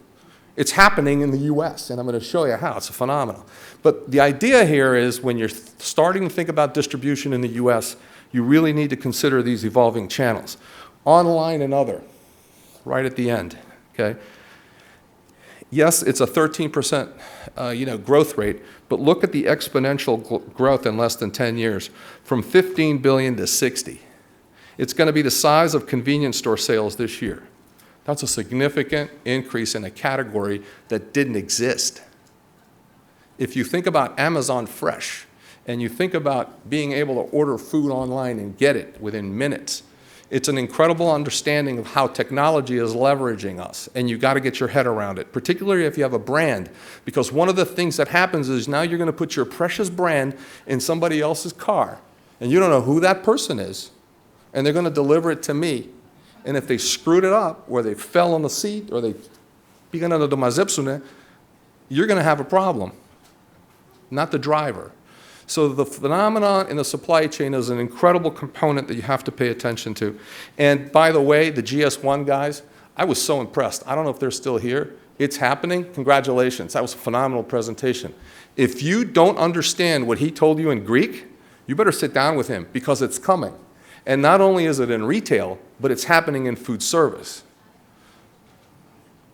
Speaker 12: It's happening in the US, and I'm going to show you how. It's a phenomenon. But the idea here is when you're starting to think about distribution in the US, you really need to consider these evolving channels. Online and other, right at the end, okay? Yes, it's a 13% growth rate, but look at the exponential growth in less than 10 years, from 15 billion to 60. It's going to be the size of convenience store sales this year. That's a significant increase in a category that didn't exist. If you think about Amazon Fresh, and you think about being able to order food online and get it within minutes, it's an incredible understanding of how technology is leveraging us, and you've got to get your head around it, particularly if you have a brand, because one of the things that happens is now you're going to put your precious brand in somebody else's car, and you don't know who that person is, and they're going to deliver it to me. And if they screwed it up, or they fell on the seat, or they πήγαν να το μαζέψουν, you're going to have a problem, not the driver. So the phenomenon in the supply chain is an incredible component that you have to pay attention to. And by the way, the GS1 guys, I was so impressed. I don't know if they're still here. It's happening. Congratulations. That was a phenomenal presentation. If you don't understand what he told you in Greek, you better sit down with him because it's coming. And not only is it in retail, but it's happening in food service.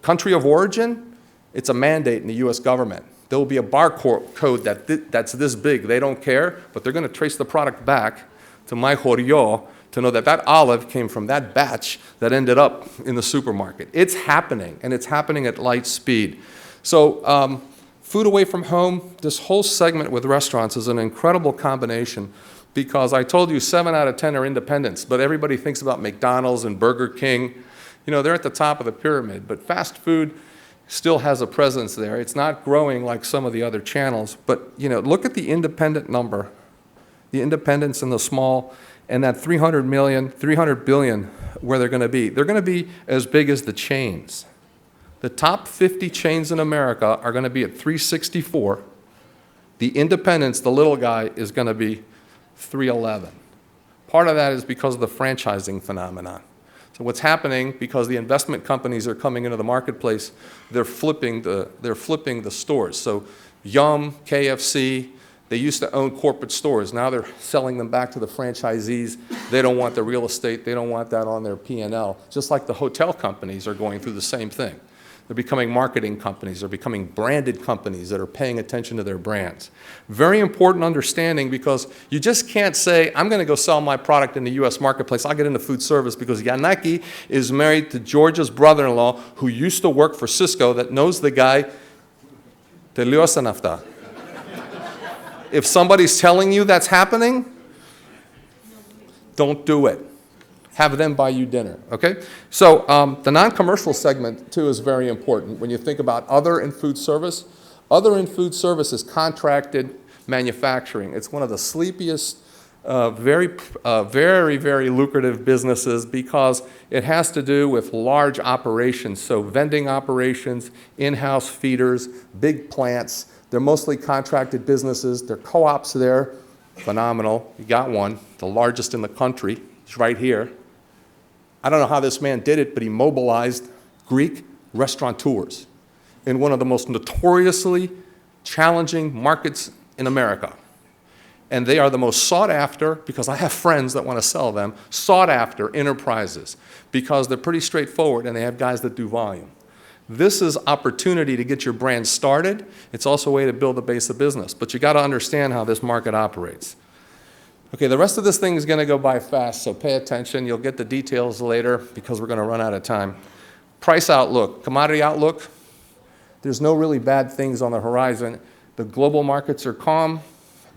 Speaker 12: Country of origin, it's a mandate in the US government. There will be a barcode that's this big. They don't care, but they're going to trace the product back to my Jorio to know that that olive came from that batch that ended up in the supermarket. It's happening, and it's happening at light speed. So food away from home, this whole segment with restaurants is an incredible combination because I told you 7 out of 10 are independents, but everybody thinks about McDonald's and Burger King. You know, they're at the top of the pyramid, but fast food still has a presence there. It's not growing like some of the other channels, but you know, look at the independent number, the independents and the small, and that 300 billion where they're going to be. They're going to be as big as the chains. The top 50 chains in America are going to be at 364. The independents, the little guy, is going to be 311. Part of that is because of the franchising phenomenon. So what's happening, because the investment companies are coming into the marketplace, they're flipping the stores. So Yum, KFC, they used to own corporate stores. Now they're selling them back to the franchisees. They don't want the real estate. They don't want that on their P&L. Just like the hotel companies are going through the same thing. They're becoming marketing companies. They're becoming branded companies that are paying attention to their brands. Very important understanding, because you just can't say, I'm going to go sell my product in the U.S. marketplace. I'll get into food service because Yanaki is married to George's brother-in-law who used to work for Cisco that knows the guy. Τελειώσαν αυτά. If somebody's telling you that's happening, don't do it. Have them buy you dinner, okay? So the non-commercial segment, too, is very important. When you think about other in food service is contracted manufacturing. It's one of the sleepiest, very, very lucrative businesses because it has to do with large operations, so vending operations, in-house feeders, big plants. They're mostly contracted businesses. There are co-ops there, phenomenal. You got one, the largest in the country. It's right here. I don't know how this man did it, but he mobilized Greek restaurateurs in one of the most notoriously challenging markets in America. And they are the most sought after, because I have friends that want to sell them, sought after enterprises because they're pretty straightforward and they have guys that do volume. This is opportunity to get your brand started. It's also a way to build a base of business, but you got to understand how this market operates. Okay, the rest of this thing is going to go by fast, so pay attention. You'll get the details later because we're going to run out of time. Price outlook, commodity outlook. There's no really bad things on the horizon. The global markets are calm.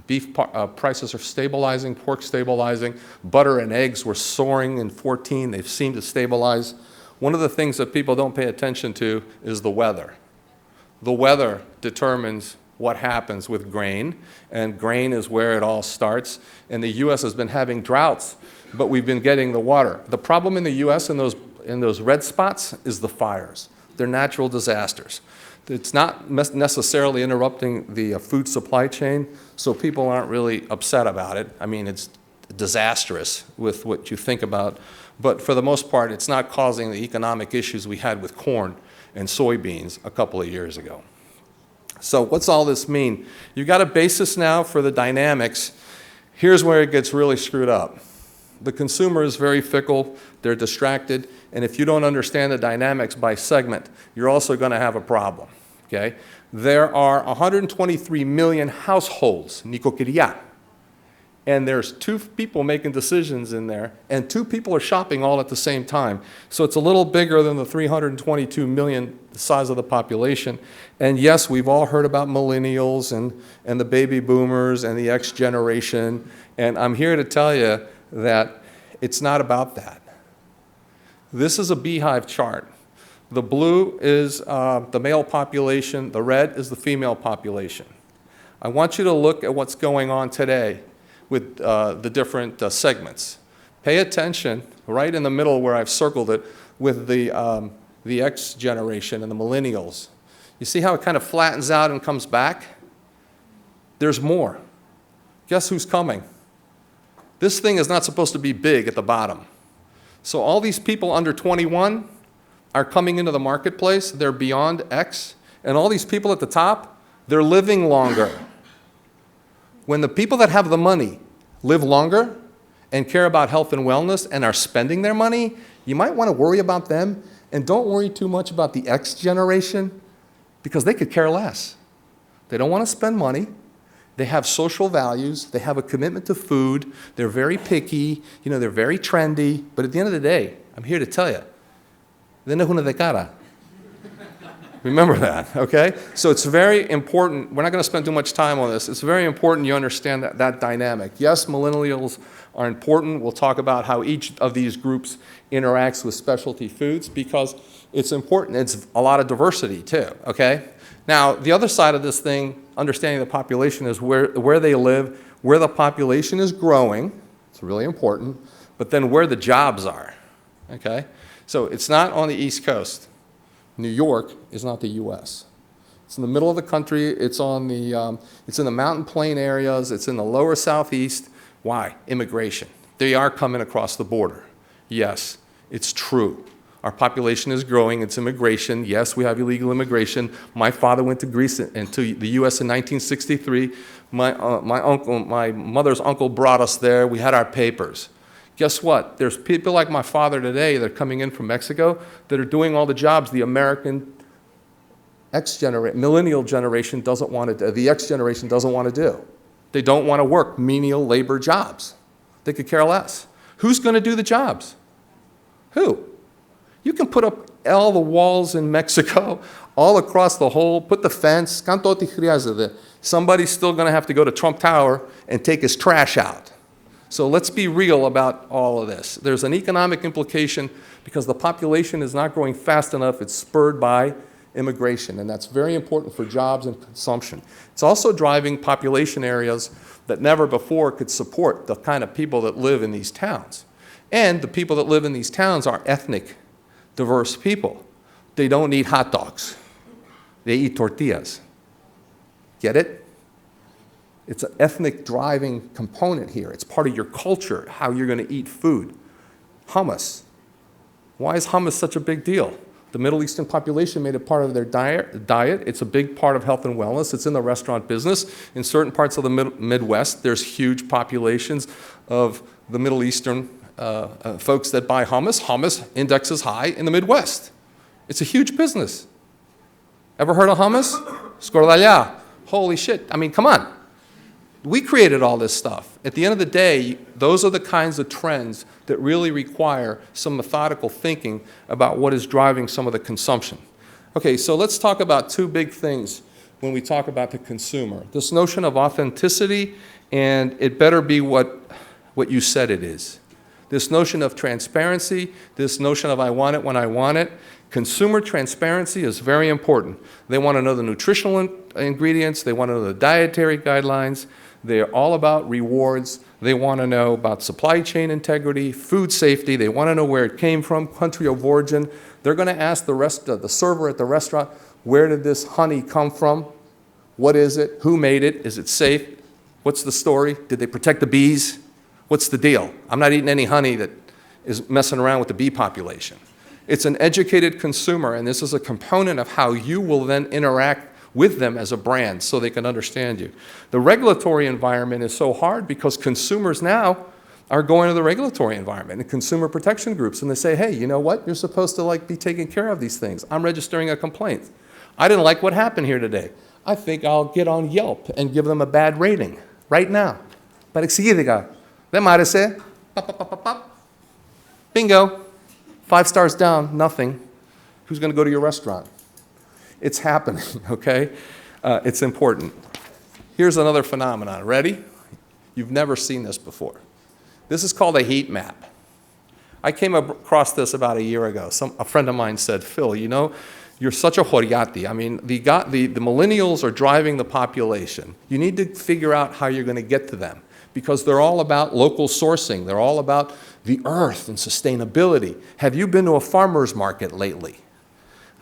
Speaker 12: Beef prices are stabilizing, pork stabilizing. Butter and eggs were soaring in 2014. They've seemed to stabilize. One of the things that people don't pay attention to is the weather. The weather determines what happens with grain, and grain is where it all starts. And the U.S. has been having droughts, but we've been getting the water. The problem in the U.S. in those red spots is the fires. They're natural disasters. It's not necessarily interrupting the food supply chain, so people aren't really upset about it. I mean, it's disastrous with what you think about, but for the most part, it's not causing the economic issues we had with corn and soybeans a couple of years ago. So what's all this mean? You've got a basis now for the dynamics. Here's where it gets really screwed up. The consumer is very fickle, they're distracted, and if you don't understand the dynamics by segment, you're also going to have a problem, okay? There are 123 million households, νοικοκυριά, and there's 2 people making decisions in there, and 2 people are shopping all at the same time. So it's a little bigger than the 322 million, the size of the population. And yes, we've all heard about millennials and the baby boomers and the X generation, and I'm here to tell you that it's not about that. This is a beehive chart. The blue is the male population, the red is the female population. I want you to look at what's going on today with the different segments. Pay attention right in the middle where I've circled it with the X generation and the millennials. You see how it kind of flattens out and comes back? There's more. Guess who's coming? This thing is not supposed to be big at the bottom. So all these people under 21 are coming into the marketplace, they're beyond X, and all these people at the top, they're living longer. When the people that have the money live longer and care about health and wellness and are spending their money, you might want to worry about them, and don't worry too much about the X generation because they could care less. They don't want to spend money. They have social values. They have a commitment to food. They're very picky. You know, they're very trendy. But at the end of the day, I'm here to tell you, δεν έχουν δεκάρα. Remember that, okay? So it's very important. We're not going to spend too much time on this. It's very important you understand that dynamic. Yes, millennials are important. We'll talk about how each of these groups interacts with specialty foods because it's important. It's a lot of diversity too, okay? Now, the other side of this thing, understanding the population, is where they live, where the population is growing. It's really important. But then where the jobs are, okay? So it's not on the East Coast. New York is not the U.S. It's in the middle of the country. It's in the mountain plain areas. It's in the lower southeast. Why? Immigration. They are coming across the border. Yes, it's true. Our population is growing. It's immigration. Yes, we have illegal immigration. My father went to Greece and to the U.S. in 1963. My mother's uncle brought us there. We had our papers. Guess what? There's people like my father today that are coming in from Mexico that are doing all the jobs the American millennial generation doesn't want to, the X generation doesn't want to do. They don't want to work menial labor jobs. They could care less. Who's going to do the jobs? Who? You can put up all the walls in Mexico, all across the whole, put the fence. Somebody's still going to have to go to Trump Tower and take his trash out. So let's be real about all of this. There's an economic implication because the population is not growing fast enough. It's spurred by immigration, and that's very important for jobs and consumption. It's also driving population areas that never before could support the kind of people that live in these towns. And the people that live in these towns are ethnic, diverse people. They don't eat hot dogs. They eat tortillas. Get it? It's an ethnic driving component here. It's part of your culture, how you're going to eat food. Hummus. Why is hummus such a big deal? The Middle Eastern population made it part of their diet. It's a big part of health and wellness. It's in the restaurant business. In certain parts of the Midwest, there's huge populations of the Middle Eastern folks that buy hummus. Hummus index is high in the Midwest. It's a huge business. Ever heard of hummus? Scordalha. Holy shit. I mean, come on. We created all this stuff. At the end of the day, those are the kinds of trends that really require some methodical thinking about what is driving some of the consumption. Okay, so let's talk about two big things when we talk about the consumer. This notion of authenticity, and it better be what you said it is. This notion of transparency, this notion of I want it when I want it. Consumer transparency is very important. They want to know the nutritional ingredients. They want to know the dietary guidelines. They're all about rewards. They want to know about supply chain integrity, food safety. They want to know where it came from, country of origin. They're going to ask the server at the restaurant, where did this honey come from? What is it? Who made it? Is it safe? What's the story? Did they protect the bees? What's the deal? I'm not eating any honey that is messing around with the bee population. It's an educated consumer, and this is a component of how you will then interact with them as a brand so they can understand you. The regulatory environment is so hard because consumers now are going to the regulatory environment and consumer protection groups, and they say, hey, you know what? You're supposed to be taking care of these things. I'm registering a complaint. I didn't like what happened here today. I think I'll get on Yelp and give them a bad rating right now. Para que siga, bingo, 5 stars down, nothing. Who's going to go to your restaurant? It's happening, okay? It's important. Here's another phenomenon. Ready? You've never seen this before. This is called a heat map. I came across this about a year ago. A friend of mine said, Phil, you know, you're such a horiati. I mean, the millennials are driving the population. You need to figure out how you're going to get to them because they're all about local sourcing. They're all about the earth and sustainability. Have you been to a farmer's market lately?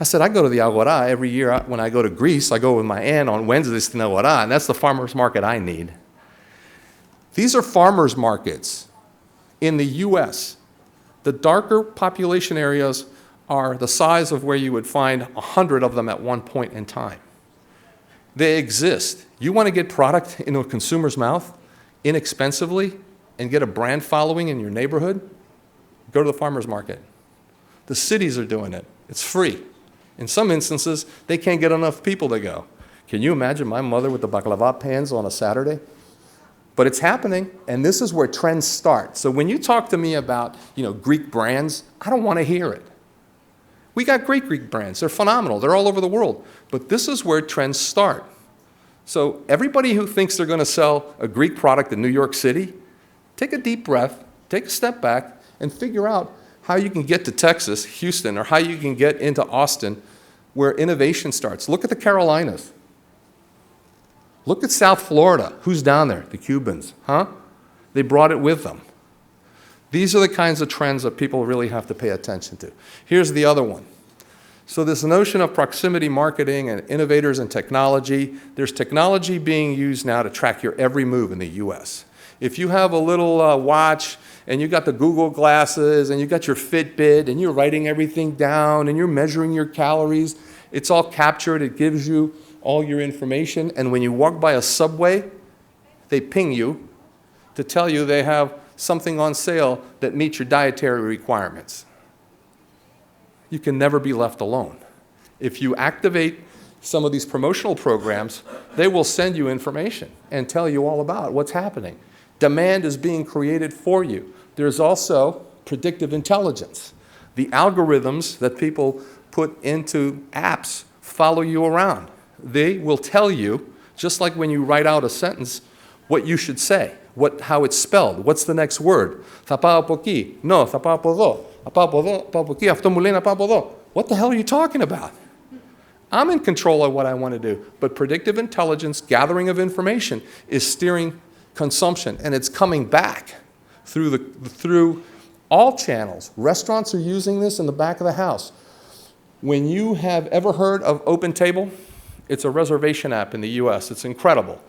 Speaker 12: I said, I go to the Agora every year. When I go to Greece, I go with my aunt on Wednesdays to Agora, and that's the farmer's market I need. These are farmers markets in the US. The darker population areas are the size of where you would find 100 of them at one point in time. They exist. You want to get product into a consumer's mouth inexpensively and get a brand following in your neighborhood? Go to the farmer's market. The cities are doing it. It's free. In some instances, they can't get enough people to go. Can you imagine my mother with the baklava pans on a Saturday? But it's happening, and this is where trends start. So when you talk to me about, Greek brands, I don't want to hear it. We got great Greek brands. They're phenomenal. They're all over the world. But this is where trends start. So everybody who thinks they're going to sell a Greek product in New York City, take a deep breath, take a step back, and figure out how you can get to Texas, Houston, or how you can get into Austin, where innovation starts. Look at the Carolinas. Look at South Florida. Who's down there? The Cubans, huh? They brought it with them. These are the kinds of trends that people really have to pay attention to. Here's the other one. So this notion of proximity marketing and innovators and technology, there's technology being used now to track your every move in the US. If you have a little watch and you got the Google glasses and you got your Fitbit and you're writing everything down and you're measuring your calories, it's all captured, it gives you all your information, and when you walk by a Subway, they ping you to tell you they have something on sale that meets your dietary requirements. You can never be left alone. If you activate some of these promotional programs, they will send you information and tell you all about what's happening. Demand is being created for you. There's also predictive intelligence. The algorithms that people put into apps follow you around. They will tell you, just like when you write out a sentence, what you should say, how it's spelled, what's the next word. Θα πάω από εκεί. No, θα πάω από εδώ. Θα πάω από εδώ, πάω από εκεί. Αυτό μου λέει να πάω από εδώ. What the hell are you talking about? I'm in control of what I want to do. But predictive intelligence, gathering of information, is steering consumption, and it's coming back through all channels. Restaurants are using this in the back of the house. When you have ever heard of OpenTable, it's a reservation app in the US. It's incredible.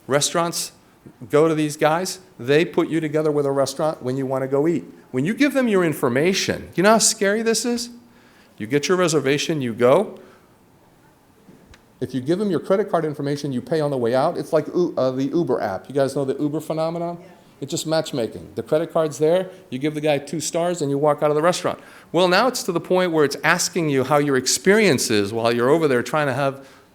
Speaker 12: Restaurants go to these guys. They put you together with a restaurant when you want to go eat. When you give them your information, you know how scary this is? You get your reservation, you go. If you give them your credit card information, you pay on the way out. It's like the Uber app. You guys know the Uber phenomenon? Yeah. It's just matchmaking. The credit card's there, you give the guy 2 stars, and you walk out of the restaurant. Well, now it's to the point where it's asking you how your experience is while you're over there trying to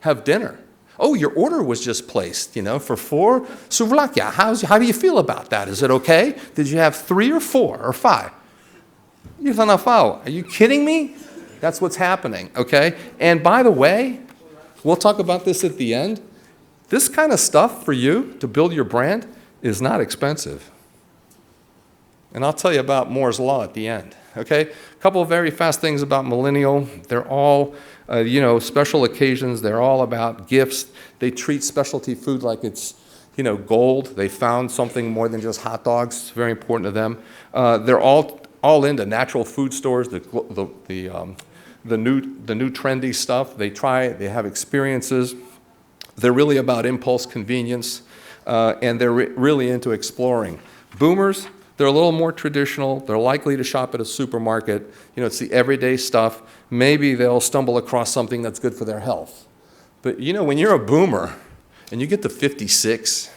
Speaker 12: have dinner. Oh, your order was just placed, for 4 souvlakia. How do you feel about that? Is it okay? Did you have 3 or 4 or 5? Are you kidding me? That's what's happening, okay? And by the way, we'll talk about this at the end. This kind of stuff for you to build your brand is not expensive. And I'll tell you about Moore's Law at the end, okay? A couple of very fast things about Millennial. They're all, special occasions. They're all about gifts. They treat specialty food like it's, gold. They found something more than just hot dogs. It's very important to them. They're all into natural food stores, the new trendy stuff. They have experiences. They're really about impulse convenience, and they're really into exploring. Boomers, they're a little more traditional. They're likely to shop at a supermarket. It's the everyday stuff. Maybe they'll stumble across something that's good for their health. But when you're a boomer and you get to 56,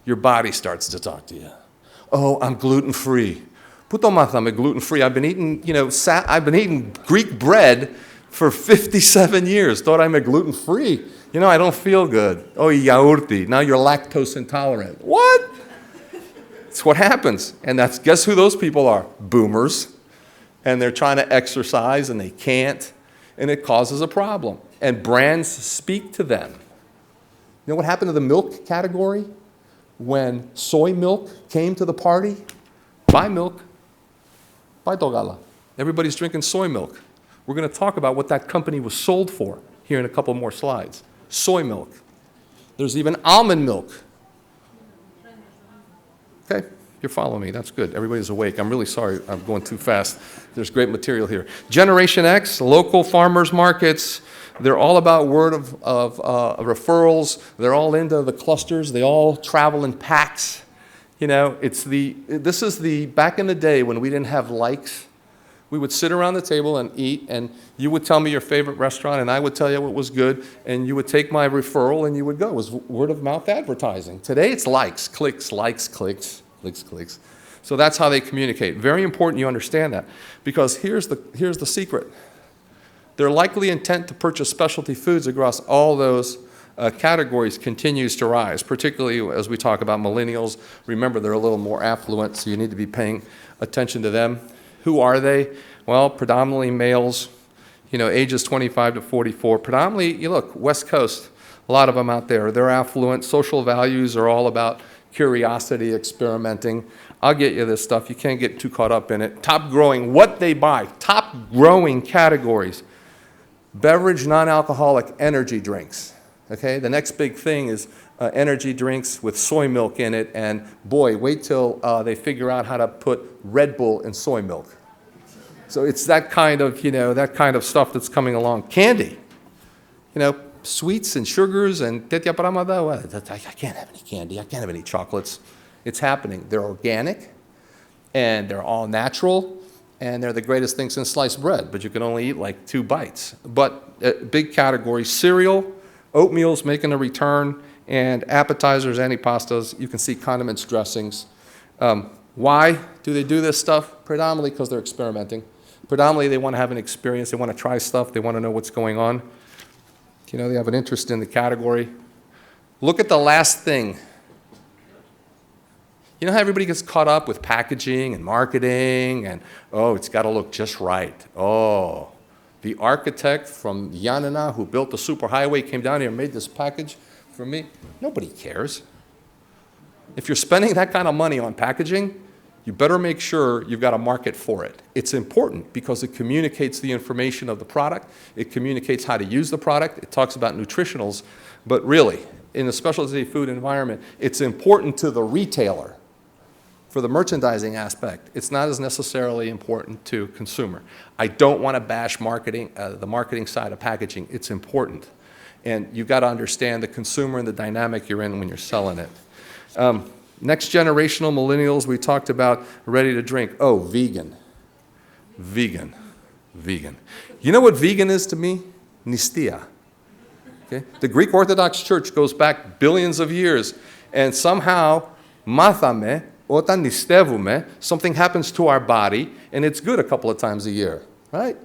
Speaker 12: your body starts to talk to you. Oh, I'm gluten-free. Puto mátame gluten-free. I've been eating Greek bread for 57 years. Thought I'm gluten-free. I don't feel good. Oh, yaourti. Now you're lactose intolerant. What? It's what happens. And guess who those people are? Boomers. And they're trying to exercise and they can't. And it causes a problem. And brands speak to them. You know what happened to the milk category? When soy milk came to the party, buy milk. Buy Dogala. Everybody's drinking soy milk. We're going to talk about what that company was sold for here in a couple more slides. Soy milk. There's even almond milk. Okay, you're following me. That's good. Everybody's awake. I'm really sorry I'm going too fast. There's great material here. Generation X, local farmers markets. They're all about word of referrals. They're all into the clusters. They all travel in packs. This is back in the day when we didn't have likes. We would sit around the table and eat, and you would tell me your favorite restaurant, and I would tell you what was good, and you would take my referral, and you would go. It was word-of-mouth advertising. Today, it's likes, clicks, clicks. So that's how they communicate. Very important you understand that, because here's the secret. Their likely intent to purchase specialty foods across all those categories continues to rise, particularly as we talk about millennials. Remember, they're a little more affluent, so you need to be paying attention to them. Who are they? Well, predominantly males, ages 25 to 44. Predominantly, look, West Coast, a lot of them out there. They're affluent. Social values are all about curiosity, experimenting. I'll get you this stuff. You can't get too caught up in it. Top growing, what they buy. Top growing categories. Beverage, non-alcoholic energy drinks. Okay, the next big thing is energy drinks with soy milk in it, and boy, wait till they figure out how to put Red Bull in soy milk. So it's that kind of stuff that's coming along. Candy, sweets and sugars and I can't have any candy. I can't have any chocolates. It's happening. They're organic, and they're all natural, and they're the greatest thing since sliced bread. But you can only eat like 2 bites. But big category: cereal. Oatmeal's making a return, and appetizers, antipastas. You can see condiments, dressings. Why do they do this stuff? Predominantly because they're experimenting. Predominantly they want to have an experience. They want to try stuff. They want to know what's going on. You know, they have an interest in the category. Look at the last thing. You know how everybody gets caught up with packaging and marketing and, oh, it's got to look just right. Oh, the architect from Yanina who built the superhighway came down here and made this package for me. Nobody cares. If you're spending that kind of money on packaging, you better make sure you've got a market for it. It's important because it communicates the information of the product. It communicates how to use the product. It talks about nutritionals. But really, in a specialty food environment, it's important to the retailer for the merchandising aspect. It's not as necessarily important to consumer. I don't want to bash marketing, the marketing side of packaging. It's important. And you've got to understand the consumer and the dynamic you're in when you're selling it. Next generational millennials, we talked about ready to drink. Oh, vegan. Vegan. Vegan. You know what vegan is to me? Nistia. Okay? The Greek Orthodox Church goes back billions of years, and somehow, mathame, όταν νηστεύουμε, something happens to our body, and it's good a couple of times a year, right?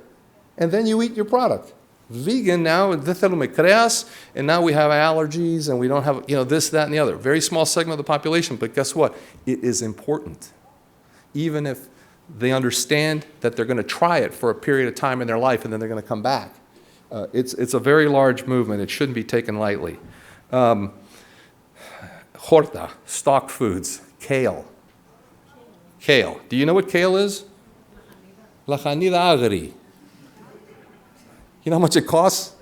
Speaker 12: And then you eat your product. Vegan now, δεν θέλουμε κρέας, and now we have allergies, and we don't have, you know, this, that, and the other. Very small segment of the population, but guess what? It is important. Even if they understand that they're going to try it for a period of time in their life, and then they're going to come back. It's a very large movement. It shouldn't be taken lightly. Horta, stock foods, kale. Kale. Do you know what kale is? Lachanida agri. You know how much it costs?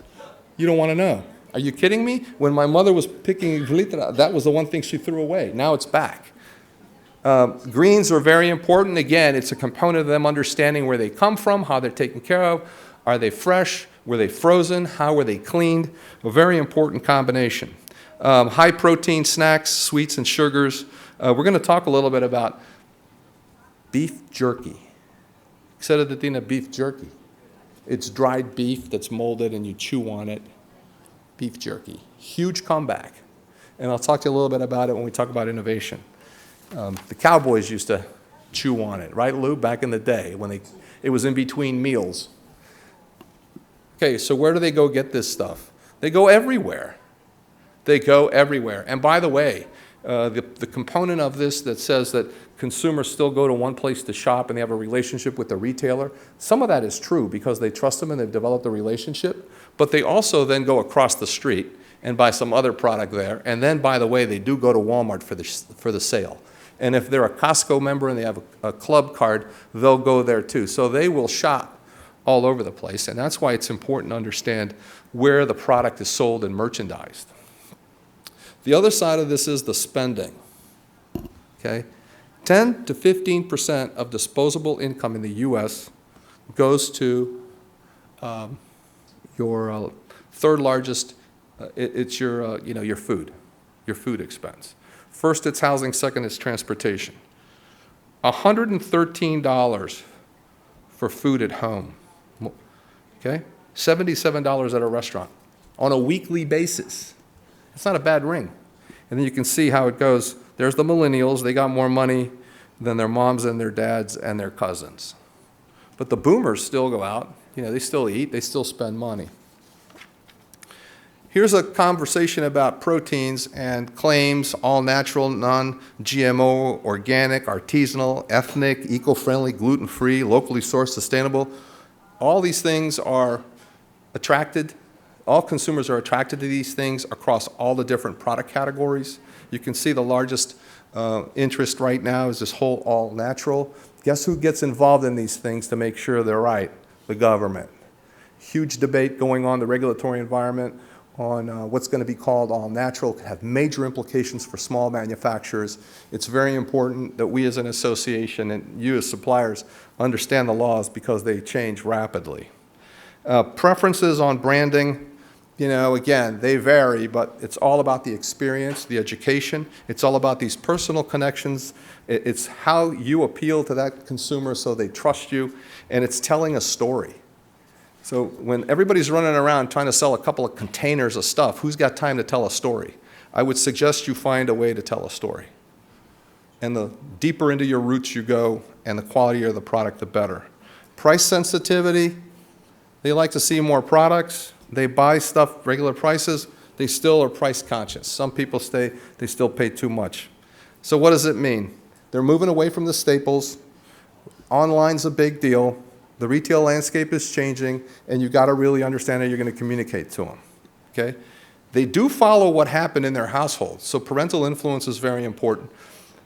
Speaker 12: You don't want to know. Are you kidding me? When my mother was picking vlitra, that was the one thing she threw away. Now it's back. Greens are very important. Again, it's a component of them understanding where they come from, how they're taken care of. Are they fresh? Were they frozen? How were they cleaned? A very important combination. High protein snacks, sweets and sugars. We're going to talk a little bit about beef jerky. Xerodetina beef jerky. It's dried beef that's molded and you chew on it. Beef jerky. Huge comeback. And I'll talk to you a little bit about it when we talk about innovation. The cowboys used to chew on it, right, Lou? Back in the day when it was in between meals. Okay, so where do they go get this stuff? They go everywhere. They go everywhere. And by the way, the component of this that says that consumers still go to one place to shop and they have a relationship with the retailer, some of that is true because they trust them and they've developed a relationship, but they also then go across the street and buy some other product there. And then, by the way, they do go to Walmart for the sale. And if they're a Costco member and they have a club card, they'll go there too. So they will shop all over the place. And that's why it's important to understand where the product is sold and merchandised. The other side of this is the spending. Okay? 10 to 15% of disposable income in the U.S. goes to your third largest. It's your your food expense. First, it's housing. Second, it's transportation. $113 for food at home. Okay, $77 at a restaurant on a weekly basis. It's not a bad ring. And then you can see how it goes. There's the millennials. They got more money than their moms and their dads and their cousins. But the boomers still go out. You know, they still eat. They still spend money. Here's a conversation about proteins and claims: all natural, non-GMO, organic, artisanal, ethnic, eco-friendly, gluten-free, locally sourced, sustainable. All these things are attracted. All consumers are attracted to these things across all the different product categories. You can see the largest interest right now is this whole all natural. Guess who gets involved in these things to make sure they're right? The government. Huge debate going on in the regulatory environment on what's going to be called all natural. It could have major implications for small manufacturers. It's very important that we as an association and you as suppliers understand the laws because they change rapidly. Preferences on branding. You know, again, they vary, but it's all about the experience, the education. It's all about these personal connections. It's how you appeal to that consumer so they trust you, and it's telling a story. So when everybody's running around trying to sell a couple of containers of stuff, who's got time to tell a story? I would suggest you find a way to tell a story. And the deeper into your roots you go and the quality of the product, the better. Price sensitivity, they like to see more products. They buy stuff, regular prices, they still are price conscious. Some people they still pay too much. So what does it mean? They're moving away from the staples. Online's a big deal. The retail landscape is changing, and you've got to really understand how you're going to communicate to them, okay? They do follow what happened in their household, so parental influence is very important.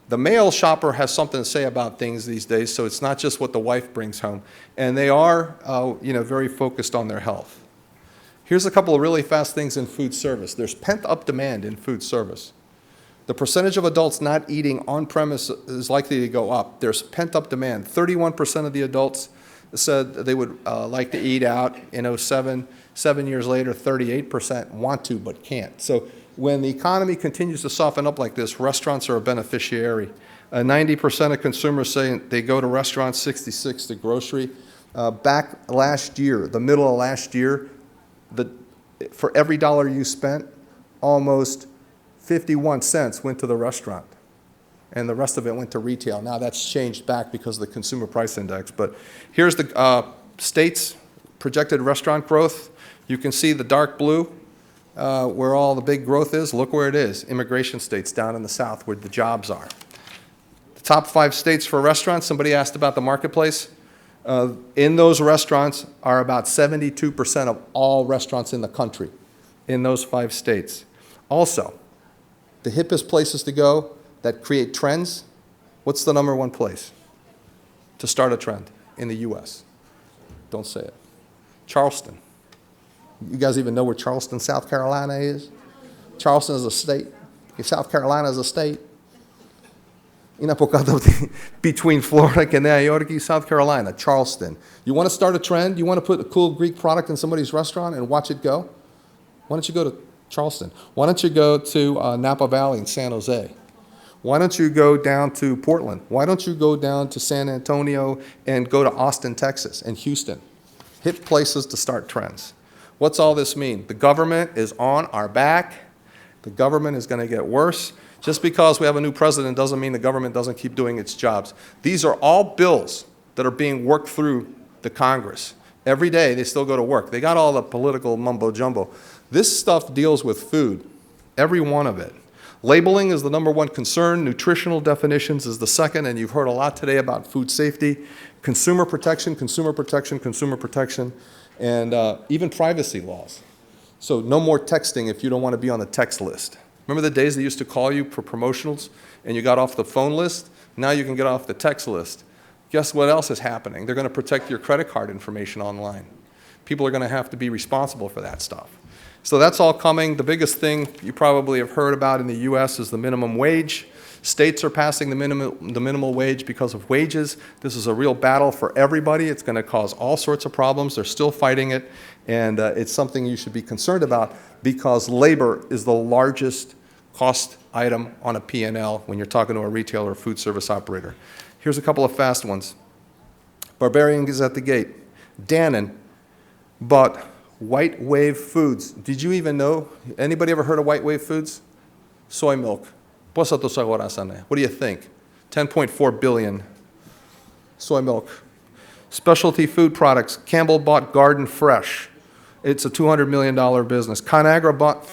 Speaker 12: The male shopper has something to say about things these days, so it's not just what the wife brings home. And they are very focused on their health. Here's a couple of really fast things in food service. There's pent-up demand in food service. The percentage of adults not eating on-premise is likely to go up. There's pent-up demand. 31% of the adults said they would like to eat out in 2007. 7 years later, 38% want to but can't. So when the economy continues to soften up like this, restaurants are a beneficiary. 90% of consumers say they go to restaurants, 66% to grocery. Back last year, the middle of last year, for every dollar you spent, almost 51 cents went to the restaurant, and the rest of it went to retail. Now that's changed back because of the consumer price index. But here's the states' projected restaurant growth. You can see the dark blue where all the big growth is. Look where it is, immigration states down in the south where the jobs are. The top 5 states for restaurants, somebody asked about the marketplace. In those restaurants are about 72% of all restaurants in the country in those 5 states. Also, the hippest places to go that create trends, what's the #1 place to start a trend in the U.S.? Don't say it. Charleston. You guys even know where Charleston, South Carolina is? Charleston is a state. South Carolina is a state. Between Florida and New York and South Carolina, Charleston. You want to start a trend? You want to put a cool Greek product in somebody's restaurant and watch it go? Why don't you go to Charleston? Why don't you go to Napa Valley in San Jose? Why don't you go down to Portland? Why don't you go down to San Antonio and go to Austin, Texas, and Houston? Hit places to start trends. What's all this mean? The government is on our back. The government is going to get worse. Just because we have a new president doesn't mean the government doesn't keep doing its jobs. These are all bills that are being worked through the Congress. Every day they still go to work. They got all the political mumbo jumbo. This stuff deals with food, every one of it. Labeling is the #1 concern. Nutritional definitions is the second, and you've heard a lot today about food safety. Consumer protection, consumer protection, consumer protection, and even privacy laws. So no more texting if you don't want to be on the text list. Remember the days they used to call you for promotionals and you got off the phone list? Now you can get off the text list. Guess what else is happening? They're going to protect your credit card information online. People are going to have to be responsible for that stuff. So that's all coming. The biggest thing you probably have heard about in the U.S. is the minimum wage. States are passing the minimal wage because of wages. This is a real battle for everybody. It's going to cause all sorts of problems. They're still fighting it, and it's something you should be concerned about because labor is the largest cost item on a P&L when you're talking to a retailer or food service operator. Here's a couple of fast ones. Barbarian is at the gate. Dannon bought White Wave Foods. Did you even know? Anybody ever heard of White Wave Foods? Soy milk. What do you think? 10.4 billion. Soy milk. Specialty food products. Campbell bought Garden Fresh. It's a $200 million business. ConAgra bought